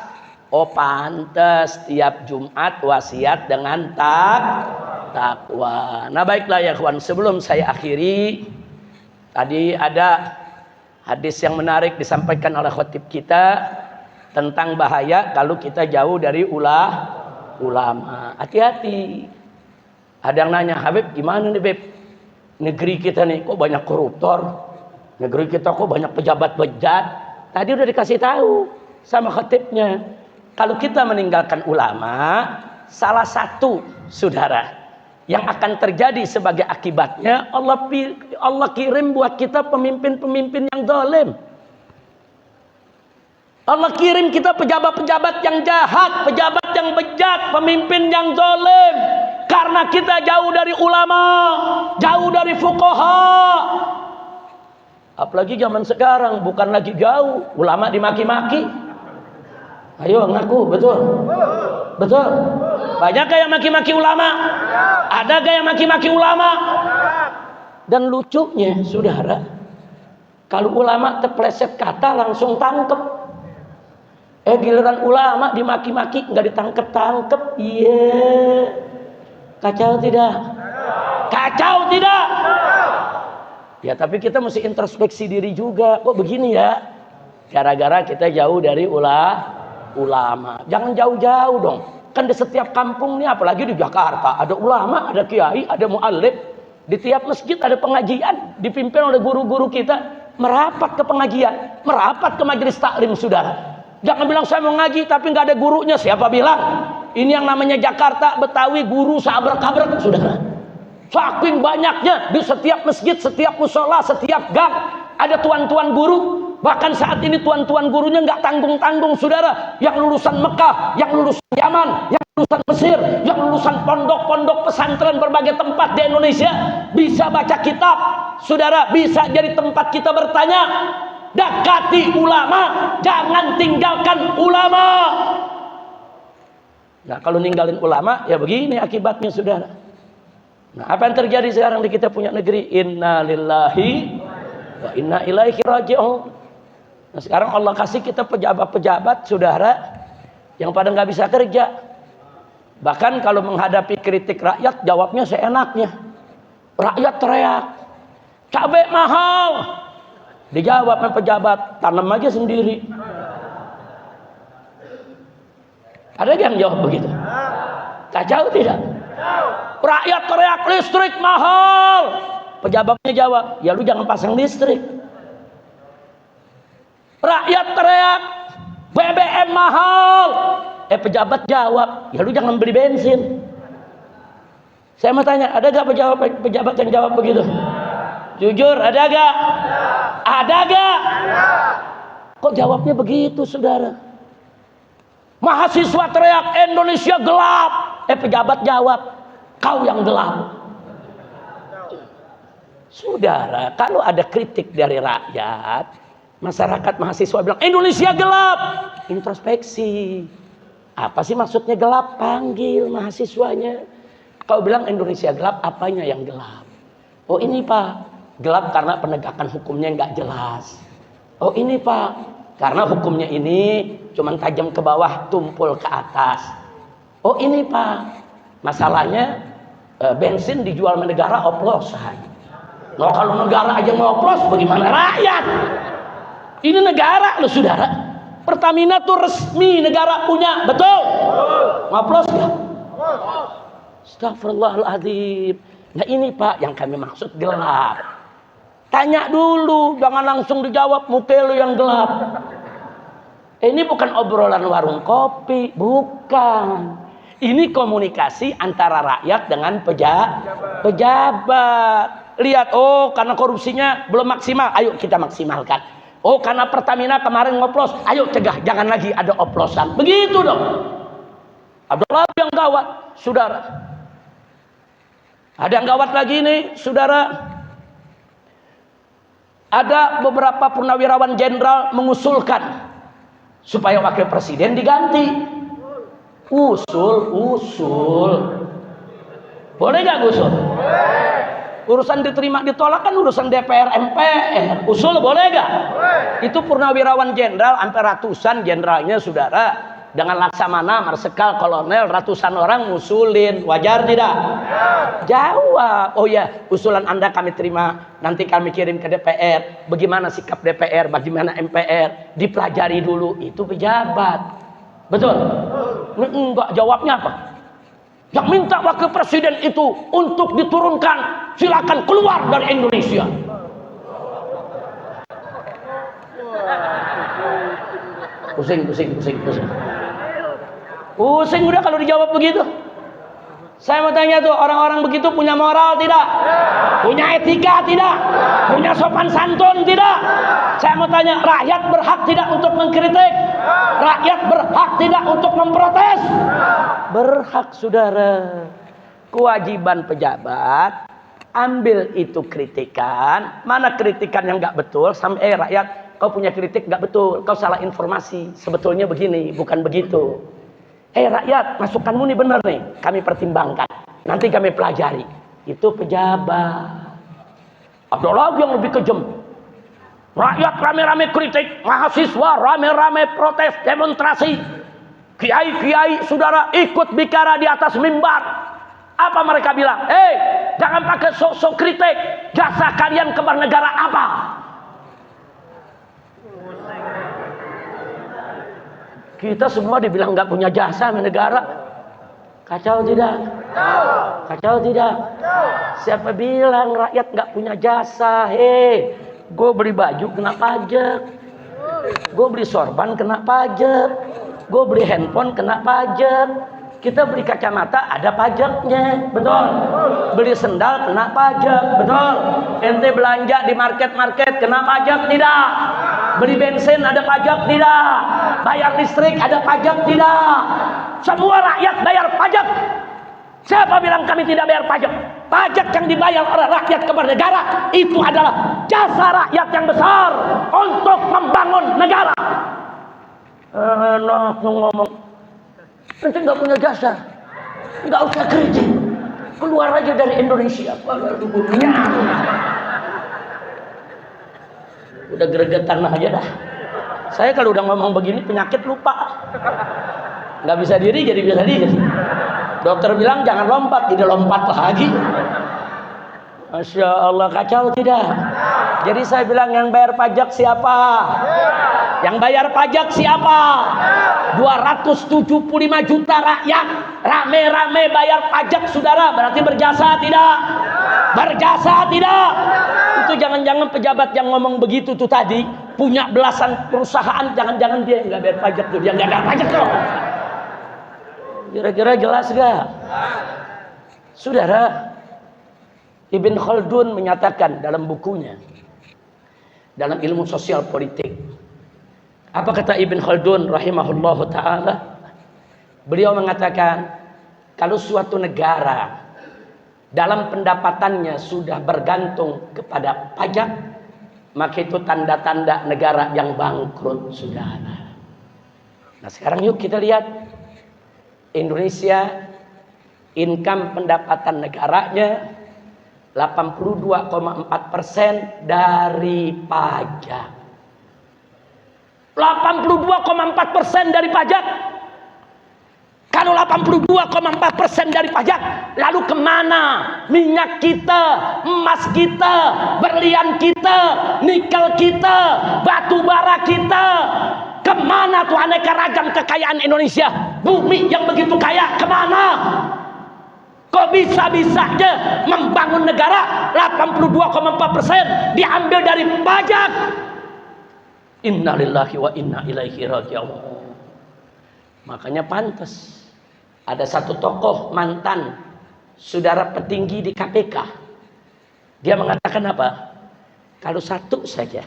B: Oh pantas tiap Jumat wasiat dengan takwa. Nah baiklah ya kawan, sebelum saya akhiri, tadi ada hadis yang menarik disampaikan oleh khotib kita tentang bahaya kalau kita jauh dari ulama. Hati-hati. Ada yang nanya, Habib gimana nih Beb? Negeri kita nih kok banyak koruptor, negeri kita kok banyak pejabat bejat. Tadi udah dikasih tahu sama khotibnya. Kalau kita meninggalkan ulama, salah satu saudara yang akan terjadi sebagai akibatnya, Allah kirim buat kita pemimpin-pemimpin yang zalim. Allah kirim kita pejabat-pejabat yang jahat, pejabat yang bejat, pemimpin yang zalim. Karena kita jauh dari ulama, jauh dari fuqaha. Apalagi zaman sekarang, bukan lagi jauh, ulama dimaki-maki. Ayo ngaku, betul? Betul? Banyak gak yang maki-maki ulama? Ada gak yang maki-maki ulama? Dan lucunya, saudara, kalau ulama terpleset kata langsung tangkep. Giliran ulama dimaki-maki nggak ditangkep-tangkep. Iya. Kacau tidak? Kacau tidak? Ya tapi kita mesti introspeksi diri juga. Kok begini ya? Gara-gara kita jauh dari ulama. Jangan jauh-jauh dong. Kan di setiap kampung nih, apalagi di Jakarta, ada ulama, ada kiai, ada mu'allim. Di tiap masjid ada pengajian, dipimpin oleh guru-guru kita. Merapat ke pengajian, merapat ke majelis taklim, saudara. Jangan bilang saya mau ngaji tapi nggak ada gurunya. Siapa bilang? Ini yang namanya Jakarta, Betawi, guru sabrek-kabrek, saudara. Saking banyaknya di setiap masjid, setiap musola, setiap gang ada tuan-tuan guru. Bahkan saat ini tuan-tuan gurunya nggak tanggung-tanggung, saudara. Yang lulusan Mekah, yang lulusan Yaman, yang lulusan Mesir, yang lulusan pondok-pondok pesantren berbagai tempat di Indonesia bisa baca kitab, saudara. Bisa jadi tempat kita bertanya. Dekati ulama, jangan tinggalkan ulama. Nah kalau ninggalin ulama, ya begini akibatnya, saudara. Nah apa yang terjadi sekarang di kita punya negeri? Inna lillahi wa inna ilaihi raji'un. Nah sekarang Allah kasih kita pejabat-pejabat, saudara, yang pada nggak bisa kerja. Bahkan kalau menghadapi kritik rakyat, jawabnya seenaknya. Rakyat teriak, cabai mahal. Dijawab sama pejabat, tanam aja sendiri. Ada yang jawab begitu? Kacau tidak? Rakyat teriak listrik mahal. Pejabatnya jawab, ya lu jangan pasang listrik. Rakyat teriak BBM mahal. Pejabat jawab, ya lu jangan beli bensin. Saya mau tanya, ada gak pejabat yang jawab begitu? Jujur, ada gak? Ada gak? Kok jawabnya begitu, saudara? Mahasiswa teriak Indonesia gelap. Pejabat jawab, kau yang gelap. Saudara, kalau ada kritik dari rakyat, masyarakat mahasiswa bilang Indonesia gelap. Introspeksi. Apa sih maksudnya gelap? Panggil mahasiswanya. Kau bilang Indonesia gelap, apanya yang gelap? Oh ini Pak, Gelap karena penegakan hukumnya nggak jelas. Oh ini Pak, karena hukumnya ini cuman tajam ke bawah, tumpul ke atas. Oh ini Pak, masalahnya bensin dijual sama negara oplosan. Nah kalau negara aja mau oplos, bagaimana rakyat? Ini negara loh saudara. Pertamina tuh resmi negara punya, betul? Ngoplos nggak? Astagfirullahaladzim. Nah ini Pak yang kami maksud gelap. Tanya dulu, jangan langsung dijawab muka lu yang gelap. Ini bukan obrolan warung kopi, bukan. Ini komunikasi antara rakyat dengan pejabat. Lihat, oh karena korupsinya belum maksimal, ayo kita maksimalkan. Oh karena Pertamina kemarin ngoplos, ayo cegah, jangan lagi ada oplosan. Begitu dong. Abdullah yang gawat, saudara. Ada yang gawat lagi nih, saudara. Ada beberapa purnawirawan jenderal mengusulkan supaya wakil presiden diganti. Usul. Boleh gak usul? Urusan diterima ditolak kan urusan DPR MPR. Usul boleh gak? Itu purnawirawan jenderal, sampai ratusan jenderalnya saudara, dengan laksamana, marsekal, kolonel, ratusan orang ngusulin. Wajar tidak? Jawab. Oh ya, usulan Anda kami terima, nanti kami kirim ke DPR. Bagaimana sikap DPR, bagaimana MPR, dipelajari dulu. Itu pejabat. Betul? Enggak, jawabnya apa? Yang minta wakil presiden itu untuk diturunkan, silakan keluar dari Indonesia. Pusing udah kalau dijawab begitu. Saya mau tanya tuh, orang-orang begitu punya moral tidak? Punya etika tidak? Punya sopan santun tidak? Saya mau tanya, rakyat berhak tidak untuk mengkritik? Rakyat berhak tidak untuk memprotes? Berhak saudara. Kewajiban pejabat, ambil itu kritikan. Mana kritikan yang nggak betul? Sampai rakyat, kau punya kritik nggak betul, kau salah informasi. Sebetulnya begini, bukan begitu. Rakyat, masukanmu nih benar nih, kami pertimbangkan, nanti kami pelajari. Itu pejabat. Abdullah yang lebih kejam. Rakyat rame-rame kritik, mahasiswa rame-rame protes, demonstrasi. Kiai-kiai saudara ikut bicara di atas mimbar. Apa mereka bilang? Jangan pakai sok-sok kritik. Jasa kalian kepada negara apa? Kita semua dibilang nggak punya jasa sama negara. Kacau tidak? Kacau tidak? Siapa bilang rakyat nggak punya jasa? Gue beli baju kena pajak. Gue beli sorban kena pajak. Gue beli handphone kena pajak. Kita beli kacamata ada pajaknya, betul? Beli sendal kena pajak, betul? Ente belanja di market-market kena pajak tidak? Beli bensin ada pajak tidak? Bayar listrik ada pajak tidak? Semua rakyat bayar pajak. Siapa bilang kami tidak bayar pajak? Pajak yang dibayar oleh rakyat kepada negara itu adalah jasa rakyat yang besar untuk membangun negara. Enak ngomong. Ente nggak punya jasa, nggak usah kritik, keluar aja dari Indonesia. Udah gregetan aja dah. Saya kalau udah ngomong begini penyakit lupa, nggak bisa diri jadi bisa diri. Dokter bilang jangan lompat, tidak lompat lagi. Masya Allah, kacau tidak? Jadi saya bilang yang bayar pajak siapa? Yang bayar pajak siapa? 275 juta rakyat rame-rame bayar pajak saudara, berarti berjasa tidak? Berjasa tidak? Itu jangan-jangan pejabat yang ngomong begitu tuh tadi punya belasan perusahaan, jangan-jangan dia nggak bayar pajak tuh, dia nggak bayar pajak tuh. Kira-kira jelas gak? Saudara, Ibn Khaldun menyatakan dalam bukunya, dalam ilmu sosial politik. Apa kata Ibn Khaldun rahimahullahu ta'ala? Beliau mengatakan, kalau suatu negara dalam pendapatannya sudah bergantung kepada pajak, maka itu tanda-tanda negara yang bangkrut, saudara. Nah sekarang yuk kita lihat Indonesia, income pendapatan negaranya 82,4% dari pajak. 82,4% dari pajak. Kalau 82,4% dari pajak, lalu kemana minyak kita, emas kita, berlian kita, nikel kita, batu bara kita? Kemana tuh aneka ragam kekayaan Indonesia? Bumi yang begitu kaya, kemana? Kok bisa-bisanya membangun negara 82,4% diambil dari pajak? Innalillahi wa inna ilaihi raji'un. Makanya pantas ada satu tokoh mantan saudara petinggi di KPK. Dia mengatakan apa? Kalau satu saja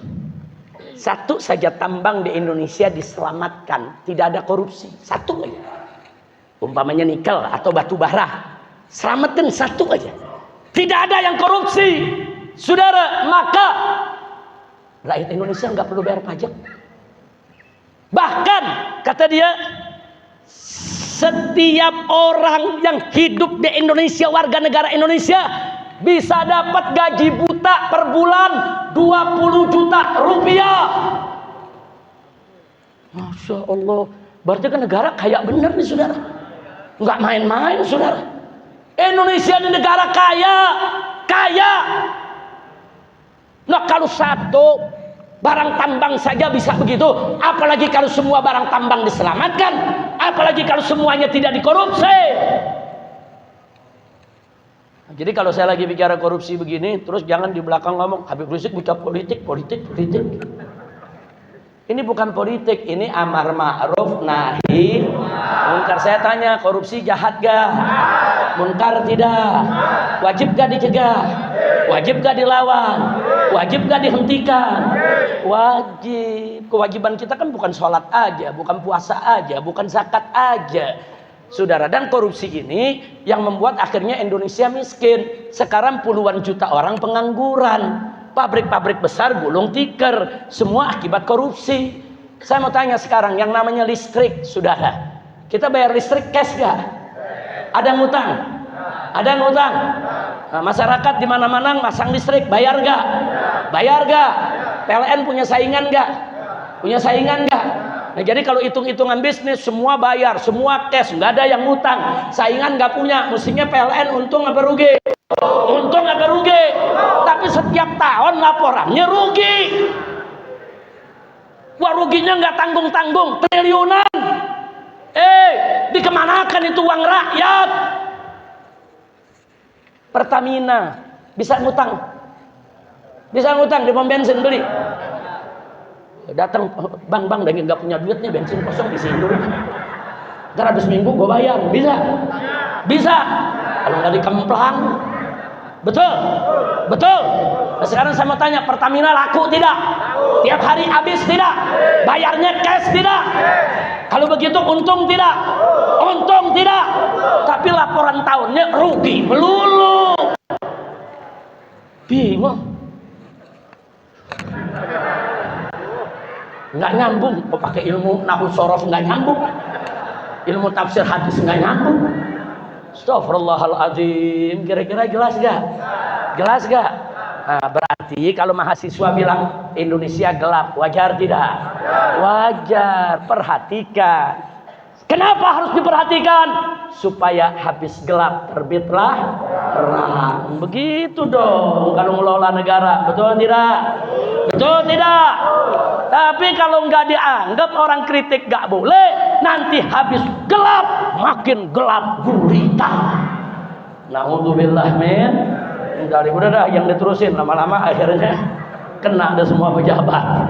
B: tambang di Indonesia diselamatkan, tidak ada korupsi, satu aja. Umpamanya nikel atau batu bara, selamatin satu aja. Tidak ada yang korupsi, saudara, maka rakyat Indonesia nggak perlu bayar pajak. Bahkan kata dia, setiap orang yang hidup di Indonesia, warga negara Indonesia, bisa dapat gaji buta per bulan 20 juta rupiah. Masya Allah, berarti kan negara kaya bener nih saudara. Nggak main-main saudara. Indonesia ini negara kaya. Nah kalau satu barang tambang saja bisa begitu, apalagi kalau semua barang tambang diselamatkan, apalagi kalau semuanya tidak dikorupsi. Jadi kalau saya lagi bicara korupsi begini, terus jangan di belakang ngomong Habib Rizik bicara politik. Ini bukan politik, ini amar ma'ruf nahi munkar. Saya tanya, korupsi jahat gak? Munkar tidak? Wajib gak dicegah? Wajib gak dilawan? Wajib gak dihentikan? Wajib. Kewajiban kita kan bukan sholat aja, bukan puasa aja, bukan zakat aja, saudara. Dan korupsi ini yang membuat akhirnya Indonesia miskin. Sekarang puluhan juta orang pengangguran. Pabrik-pabrik besar gulung tikar, semua akibat korupsi. Saya mau tanya sekarang, yang namanya listrik, saudara, kita bayar listrik cash gak? Ada ngutang? Ada ngutang? Nah, masyarakat di mana-mana masang listrik, bayar gak? Bayar gak? PLN punya saingan gak? Punya saingan gak? Nah, jadi kalau hitung-hitungan bisnis, semua bayar, semua cash, nggak ada yang ngutang. Saingan nggak punya, mestinya PLN untung apa rugi? Untung apa rugi? Tapi setiap tahun laporannya rugi. Wah, ruginya nggak tanggung-tanggung, triliunan. Dikemanakan itu uang rakyat? Pertamina bisa ngutang di pom bensin beli. Datang bang lagi nggak punya duit nih, bensin kosong isi dulu. Ntar habis minggu gue bayar, bisa. Kalau nggak dikemplang, betul. Nah, sekarang saya mau tanya, Pertamina laku tidak? Tiap hari habis tidak? Bayarnya cash tidak? Kalau begitu untung tidak? Untung tidak. Tapi laporan tahunnya rugi melulu. Bingung. Nggak nyambung. Kok pakai ilmu nahwu sorof nggak nyambung, ilmu tafsir hadis nggak nyambung. Astagfirullahaladzim. Kira-kira jelas gak? Nah, berarti kalau mahasiswa bilang Indonesia gelap, wajar tidak? Wajar. Perhatikan. Kenapa harus diperhatikan? Supaya habis gelap terbitlah terang. Begitu dong kalau ngelola negara. Betul tidak? Tapi kalau nggak dianggap, orang kritik nggak boleh, nanti habis gelap makin gelap gulita. Na'udzubillah min. Udah dah yang diterusin, lama-lama akhirnya kena ada semua pejabat.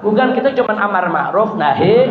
B: Bukan, kita cuma amar ma'ruf nahi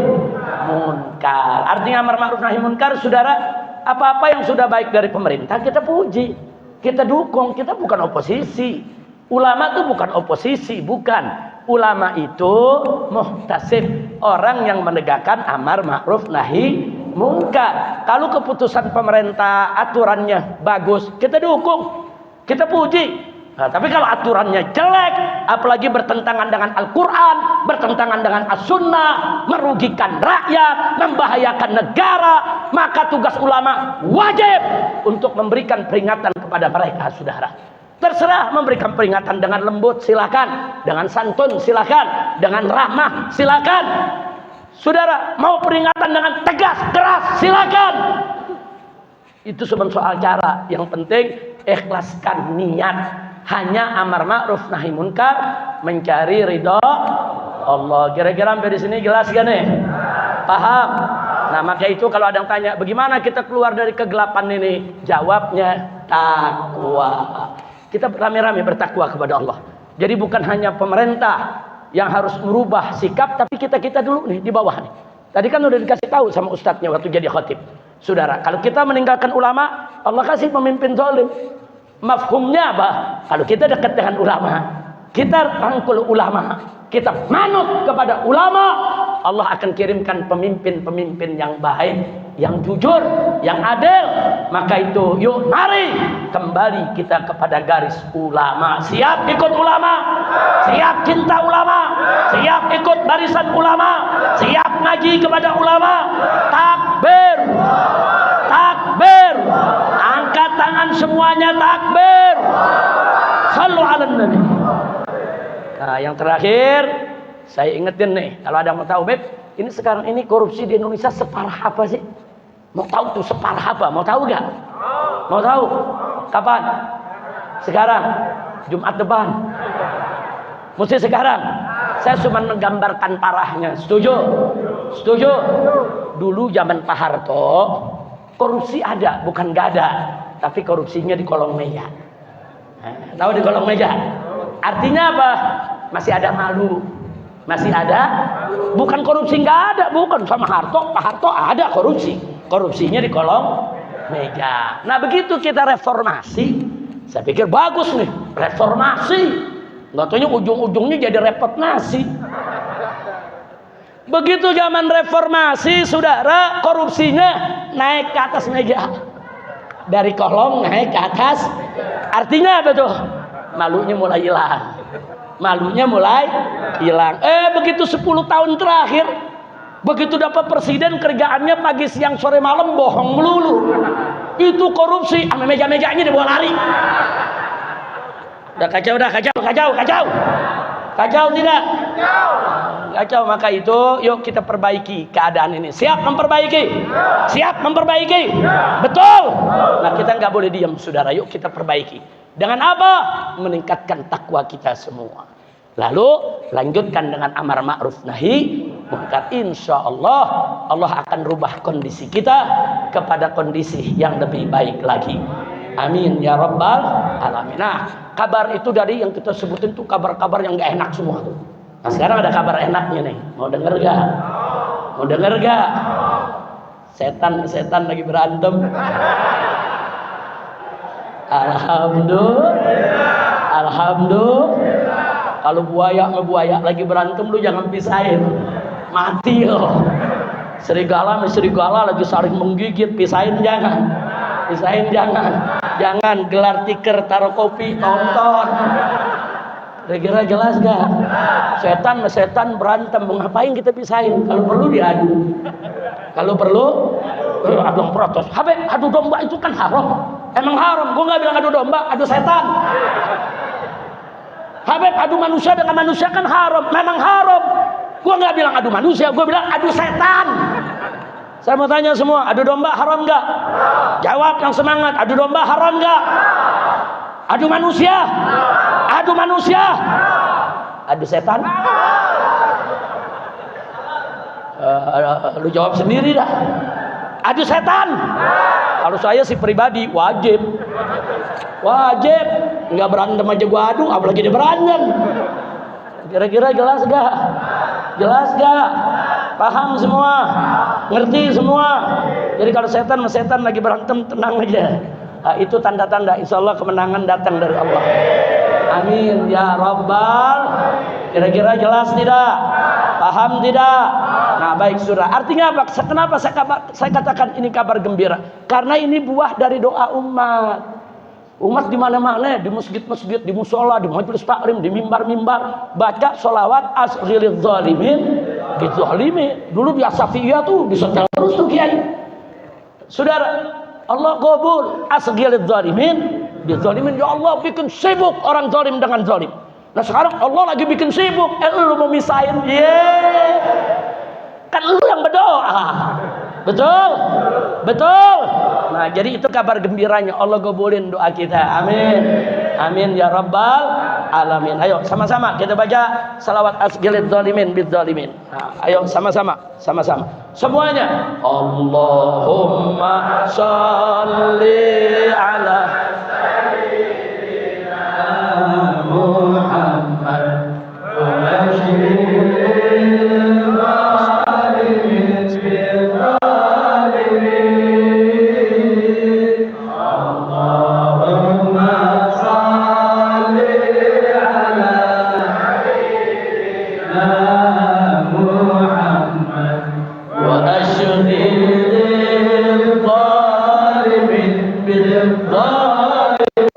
B: munkar. Artinya amar ma'ruf nahi munkar, saudara, apa-apa yang sudah baik dari pemerintah kita puji, kita dukung. Kita bukan oposisi. Ulama itu bukan oposisi, bukan. Ulama itu muhtasib, orang yang menegakkan amar ma'ruf nahi munkar. Kalau keputusan pemerintah aturannya bagus, kita dukung, kita puji. Nah, tapi kalau aturannya jelek, apalagi bertentangan dengan Al-Quran, bertentangan dengan As-Sunnah, merugikan rakyat, membahayakan negara, maka tugas ulama wajib untuk memberikan peringatan kepada mereka, saudara. Terserah memberikan peringatan dengan lembut, silakan. Dengan santun, silakan. Dengan rahmah, silakan. Saudara, mau peringatan dengan tegas, keras, silakan. Itu cuma soal cara. Yang penting ikhlaskan niat. Hanya amar ma'ruf nahi munkar, mencari ridho Allah. Kira-kira sampai di sini jelas gak nih? Paham? Nah, maka itu kalau ada yang tanya, bagaimana kita keluar dari kegelapan ini? Jawabnya takwa. Kita rame-rame bertakwa kepada Allah. Jadi bukan hanya pemerintah yang harus merubah sikap, tapi kita dulu nih di bawah nih. Tadi kan udah dikasih tahu sama ustadznya waktu jadi khatib. Saudara, kalau kita meninggalkan ulama, Allah kasih pemimpin zalim. Mafhumnya apa? Kalau kita dekat dengan ulama, kita rangkul ulama, kita manut kepada ulama, Allah akan kirimkan pemimpin-pemimpin yang baik, yang jujur, yang adil. Maka itu, yuk mari kembali kita kepada garis ulama. Siap ikut ulama? Siap cinta ulama? Siap ikut barisan ulama? Siap ngaji kepada ulama? Takbir! Takbir! Angkat tangan semuanya, takbir! Sallu ala nabi. Nah, yang terakhir saya ingetin nih, kalau ada yang mau tahu, Beb, ini sekarang ini korupsi di Indonesia separah apa sih? Mau tahu tuh separah apa? Mau tahu gak? Mau tahu? Kapan? Sekarang? Jumat depan? Mesti sekarang? Saya cuma menggambarkan parahnya. Setuju? Setuju? Dulu zaman Pak Harto, korupsi ada, bukan gak ada. Tapi korupsinya di kolong meja. Tahu di kolong meja? Artinya apa? Masih ada malu. Masih ada, bukan korupsi nggak ada, bukan sama Harto. Pak Harto ada korupsi, korupsinya di kolong meja. Nah begitu kita reformasi, saya pikir bagus nih reformasi. Nggak taunya ujung-ujungnya jadi repot nasi. Begitu zaman reformasi, saudara, korupsinya naik ke atas meja, dari kolong naik ke atas. Artinya apa tuh? Malunya mulai hilang. Malunya mulai hilang. Begitu 10 tahun terakhir, begitu dapat presiden, kerjaannya pagi siang sore malam bohong melulu. Itu korupsi, sama meja-mejanya dibawa lari. Udah kacau, kacau tidak? Kacau. Maka itu yuk kita perbaiki keadaan ini. Siap memperbaiki? Siap memperbaiki? Betul. Nah kita nggak boleh diam, saudara. Yuk kita perbaiki. Dengan apa? Meningkatkan takwa kita semua. Lalu lanjutkan dengan amar ma'ruf nahi munkar. Insya Allah Allah akan rubah kondisi kita kepada kondisi yang lebih baik lagi. Amin ya rabbal alamin. Nah, kabar itu dari yang kita sebutin tuh kabar-kabar yang gak enak semua tuh. Nah sekarang ada kabar enaknya nih. Mau denger gak? Mau denger gak? Setan lagi berantem. Alhamdulillah. Kalau buaya lagi berantem, lu jangan pisahin, mati loh. Serigala lagi saling menggigit, pisahin jangan. Jangan gelar tikar, taruh kopi, tonton. Kira-kira jelas gak? Setan berantem, mau ngapain kita pisahin? Kalau perlu diadu. Kalau perlu adu protes. Habib, adu domba itu kan haram. Emang haram? Gue gak bilang adu domba, adu setan. Habib, adu manusia dengan manusia kan haram. Memang haram. Gue gak bilang adu manusia, gue bilang adu setan. Saya mau tanya semua, adu domba haram gak? Jawab yang semangat, adu domba haram gak? Adu manusia? Adu manusia? Adu setan? Lu jawab sendiri dah. Adu setan? Kalau saya sih pribadi wajib, nggak berantem aja gua adu, apalagi dia berantem. Kira-kira jelas gak? Paham semua? Ngerti semua? Jadi kalau setan lagi berantem, tenang aja. Nah, itu tanda-tanda insya Allah kemenangan datang dari Allah. Amin ya rabbal. Kira-kira jelas tidak? Paham tidak? Nah baik saudara. Artinya apa? Kenapa saya katakan ini kabar gembira? Karena ini buah dari doa umat. Umat di mana-mana, di masjid-masjid, di musola, di majelis taklim, di mimbar-mimbar, baca sholawat asghilidz zalimin bidzalimin. Dulu di Asafiyah tuh disetel terus tuh kiai. Saudara, Allah qabul asghilidz zalimin bizalimin. Ya Allah bikin sibuk orang zalim dengan zalim. Nah sekarang Allah lagi bikin sibuk, lu mau misahin kan lu yang berdoa. Betul? Betul. Nah, jadi itu kabar gembiranya, Allah gabulin doa kita. Amin. Amin ya rabbal alamin. Ayo sama-sama kita baca salawat asghilidz zalimin bizzalimin. Nah, ayo sama-sama. Semuanya. Allahumma shalli ala sayyidina Muhammad wa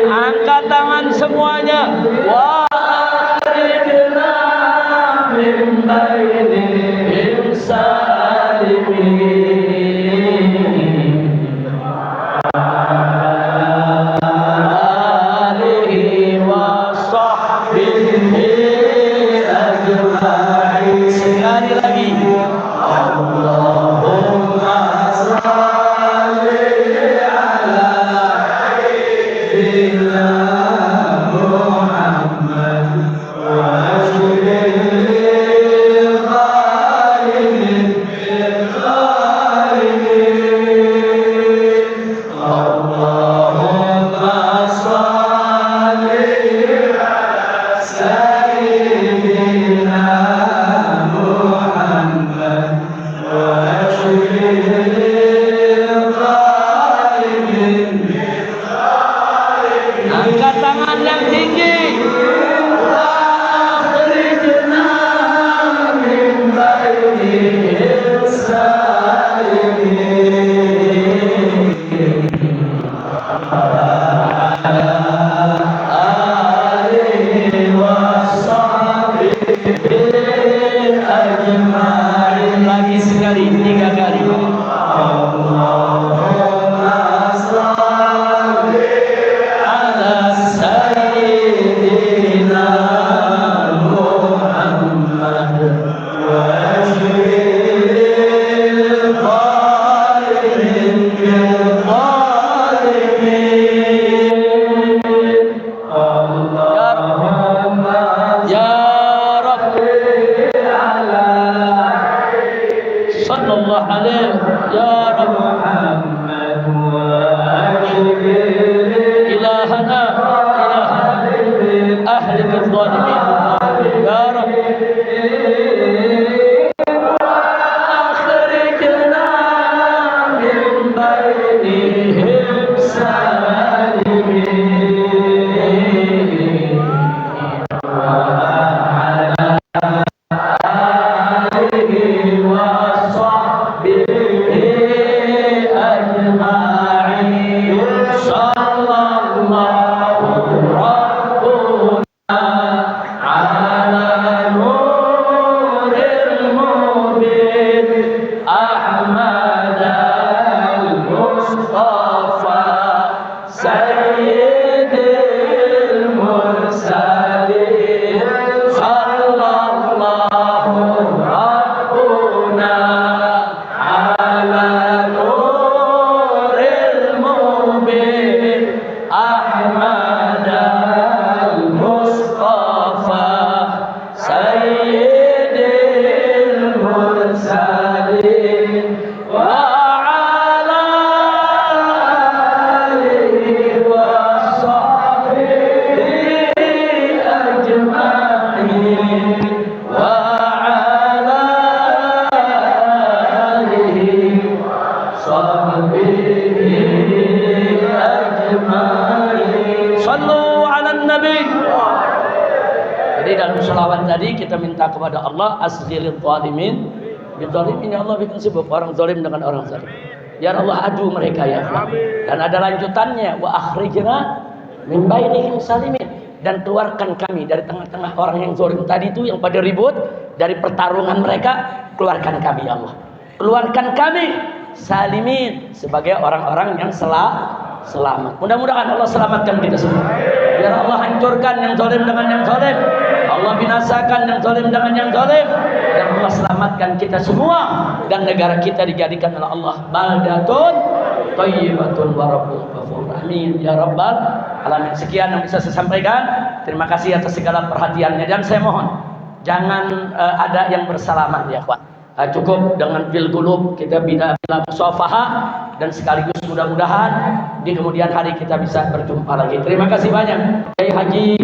B: angkat tangan semuanya. Wa akhrijna min bainihim salimin. Alihi wa sahbihi ajma'in. Sekali lagi. Allahumma salli ala sayyidina Muhammad wa ashhidil zalimin bil zalimin. Allahumma salli ala sayyidina Muhammad wa ashhidil zalimin bil zalimin. Angkat tangan yang tinggi. Wa akhrijna min bainihim salimin. Alihi wa sahbihi ajma'in. Lagi sekali, 3 kali. Allahumma salli ala sayyidina Muhammad wa ashhidil zalimin bil zalimin. Allahumma ya Rabbi ala sallallahu alaihi ya Rabbi Muhammad wa ashhidil ilahana ahli al-zalimin ya Rabbi. Akhrijna min bainihim salimin wa ala alihi wa sahbihi ajma'in. Sallallahu rabbuna ala nuril mubin Ahmad al-Mustafa sayyidil mursalin. Sallallahu rabbuna ala nuril mubin Ahmad al-Mustafa sayyidil mursalin wa ala alihi wa sahbihi ajma'in wa ala alihi wa sahbihi ajma'in. Sallu ala nabi. Jadi dalam selawat tadi kita minta kepada Allah asghilidz zalimin bidzalimin. Ya Allah bikin sibuk orang zalim dengan orang zalim. Ya Allah adu mereka ya Allah. Dan ada lanjutannya wa akhrijna min bainihim salimin. Dan keluarkan kami dari tengah-tengah orang yang zalim tadi itu yang pada ribut dari pertarungan mereka. Keluarkan kami ya Allah. Keluarkan kami salimin, sebagai orang-orang yang selamat. Mudah-mudahan Allah selamatkan kita semua. Biar Allah hancurkan yang zalim dengan yang zalim, Allah binasakan yang zalim dengan yang zalim, dan Allah selamatkan kita semua, dan negara kita dijadikan oleh Allah baldatun thayyibatun wa rabbun ghafur. Amin ya rabbal alamin. Sekian yang bisa saya sampaikan. Terima kasih atas segala perhatiannya, dan saya mohon jangan ada yang bersalaman ya kawan. Cukup dengan fil qulub kita bila musafaha, dan sekaligus mudah-mudahan di kemudian hari kita bisa berjumpa lagi. Terima kasih banyak Kiai Haji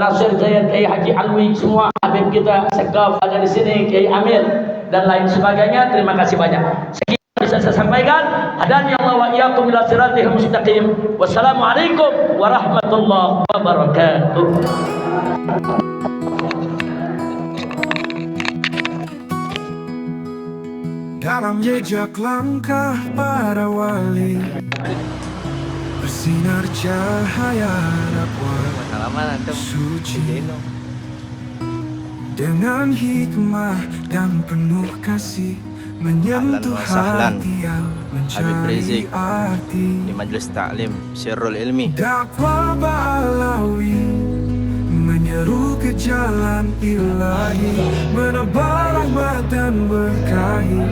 B: Nasir Zaid, Kiai Haji Alwi, semua habib kita Sekaf ada di sini, Kiai Amir dan lain sebagainya. Terima kasih banyak. Sekian bisa saya sampaikan. Hadani Allah wa iyyakum ila siratal mustaqim. Wassalamualaikum warahmatullahi wabarakatuh.
G: Dalam jejak langkah para wali bersinar cahaya dakwah suci, dengan hikmah dan penuh kasih menyentuh hati yang mencari arti.
H: Di Majlis Ta'lim Sirrul Ilmi,
G: dakwah Ba'alawi menyeru ke jalan ilahi, menebar rahmat dan berkahi,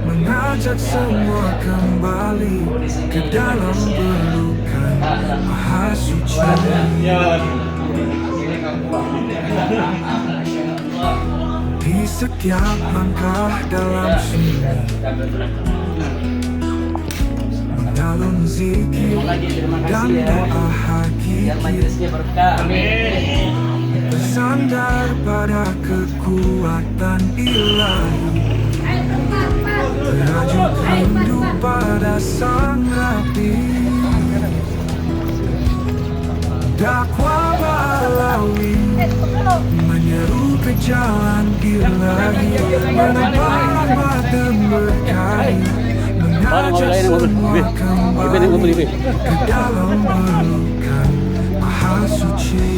G: mengajak semua kembali ke dalam pelukan Maha Suci. Di setiap langkah dalam sunyi mengalun zikir dan doa hakiki, bersandar pada kekuatan ilahi, merajuk rindu pada sang Rabi. Dakwah Ba'alawi menyeru ke jalan ilahi, menebar rahmat dan berkahi, mengajak semua kembali ke dalam pelukan Maha Suci.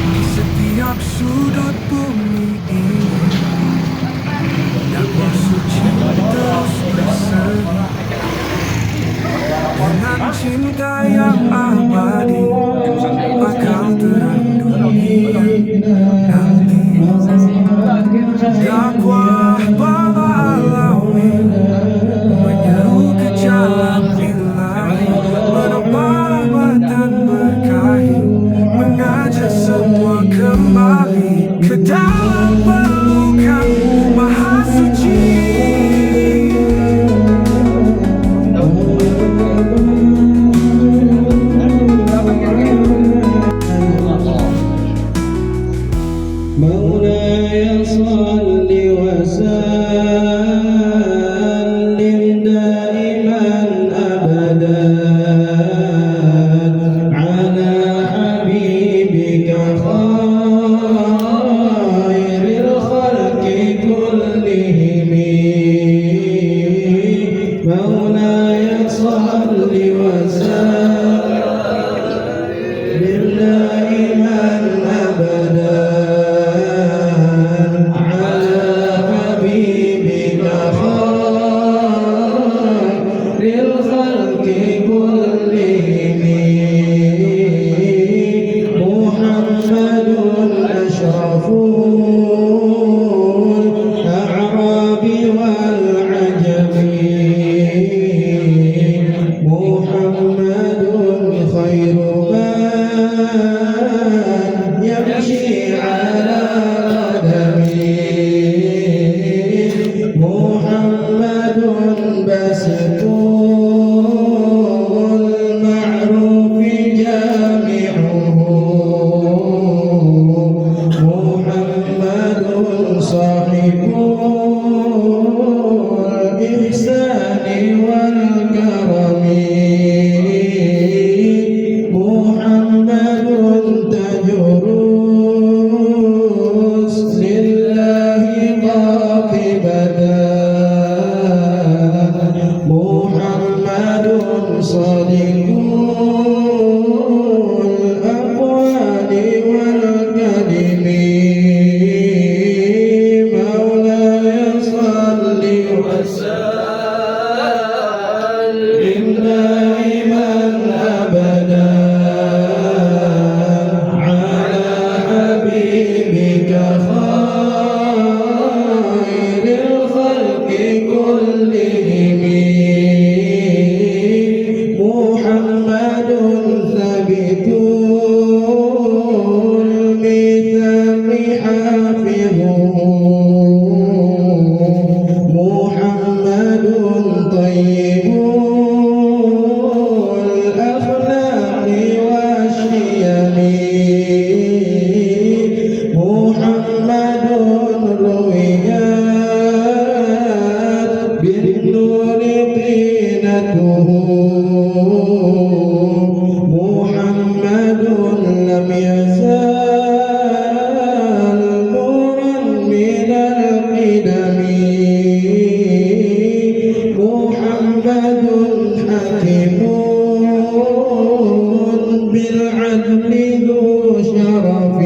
G: Di setiap sudut bumi ini dakwah suci terus berseri, dengan cinta yang abadi bakal terang dunia nanti. Dakwah Ba'alawi menyeru ke jalan ilahi, menebar rahmat dan berkahi, mengajak semua kembali ke dalam pelukan Maha Suci.
I: مولاي صل وسلم دائما أبدا على حبيبك خير الخلق بك خير الخلق كلهم محمد ثابت الميثاق حافظه محمد طيب الأخلاق والشيم محمد رويات بالنور طينته محمد لم يزال نورا من القدم محمد حكيم بالعدل ذو شرف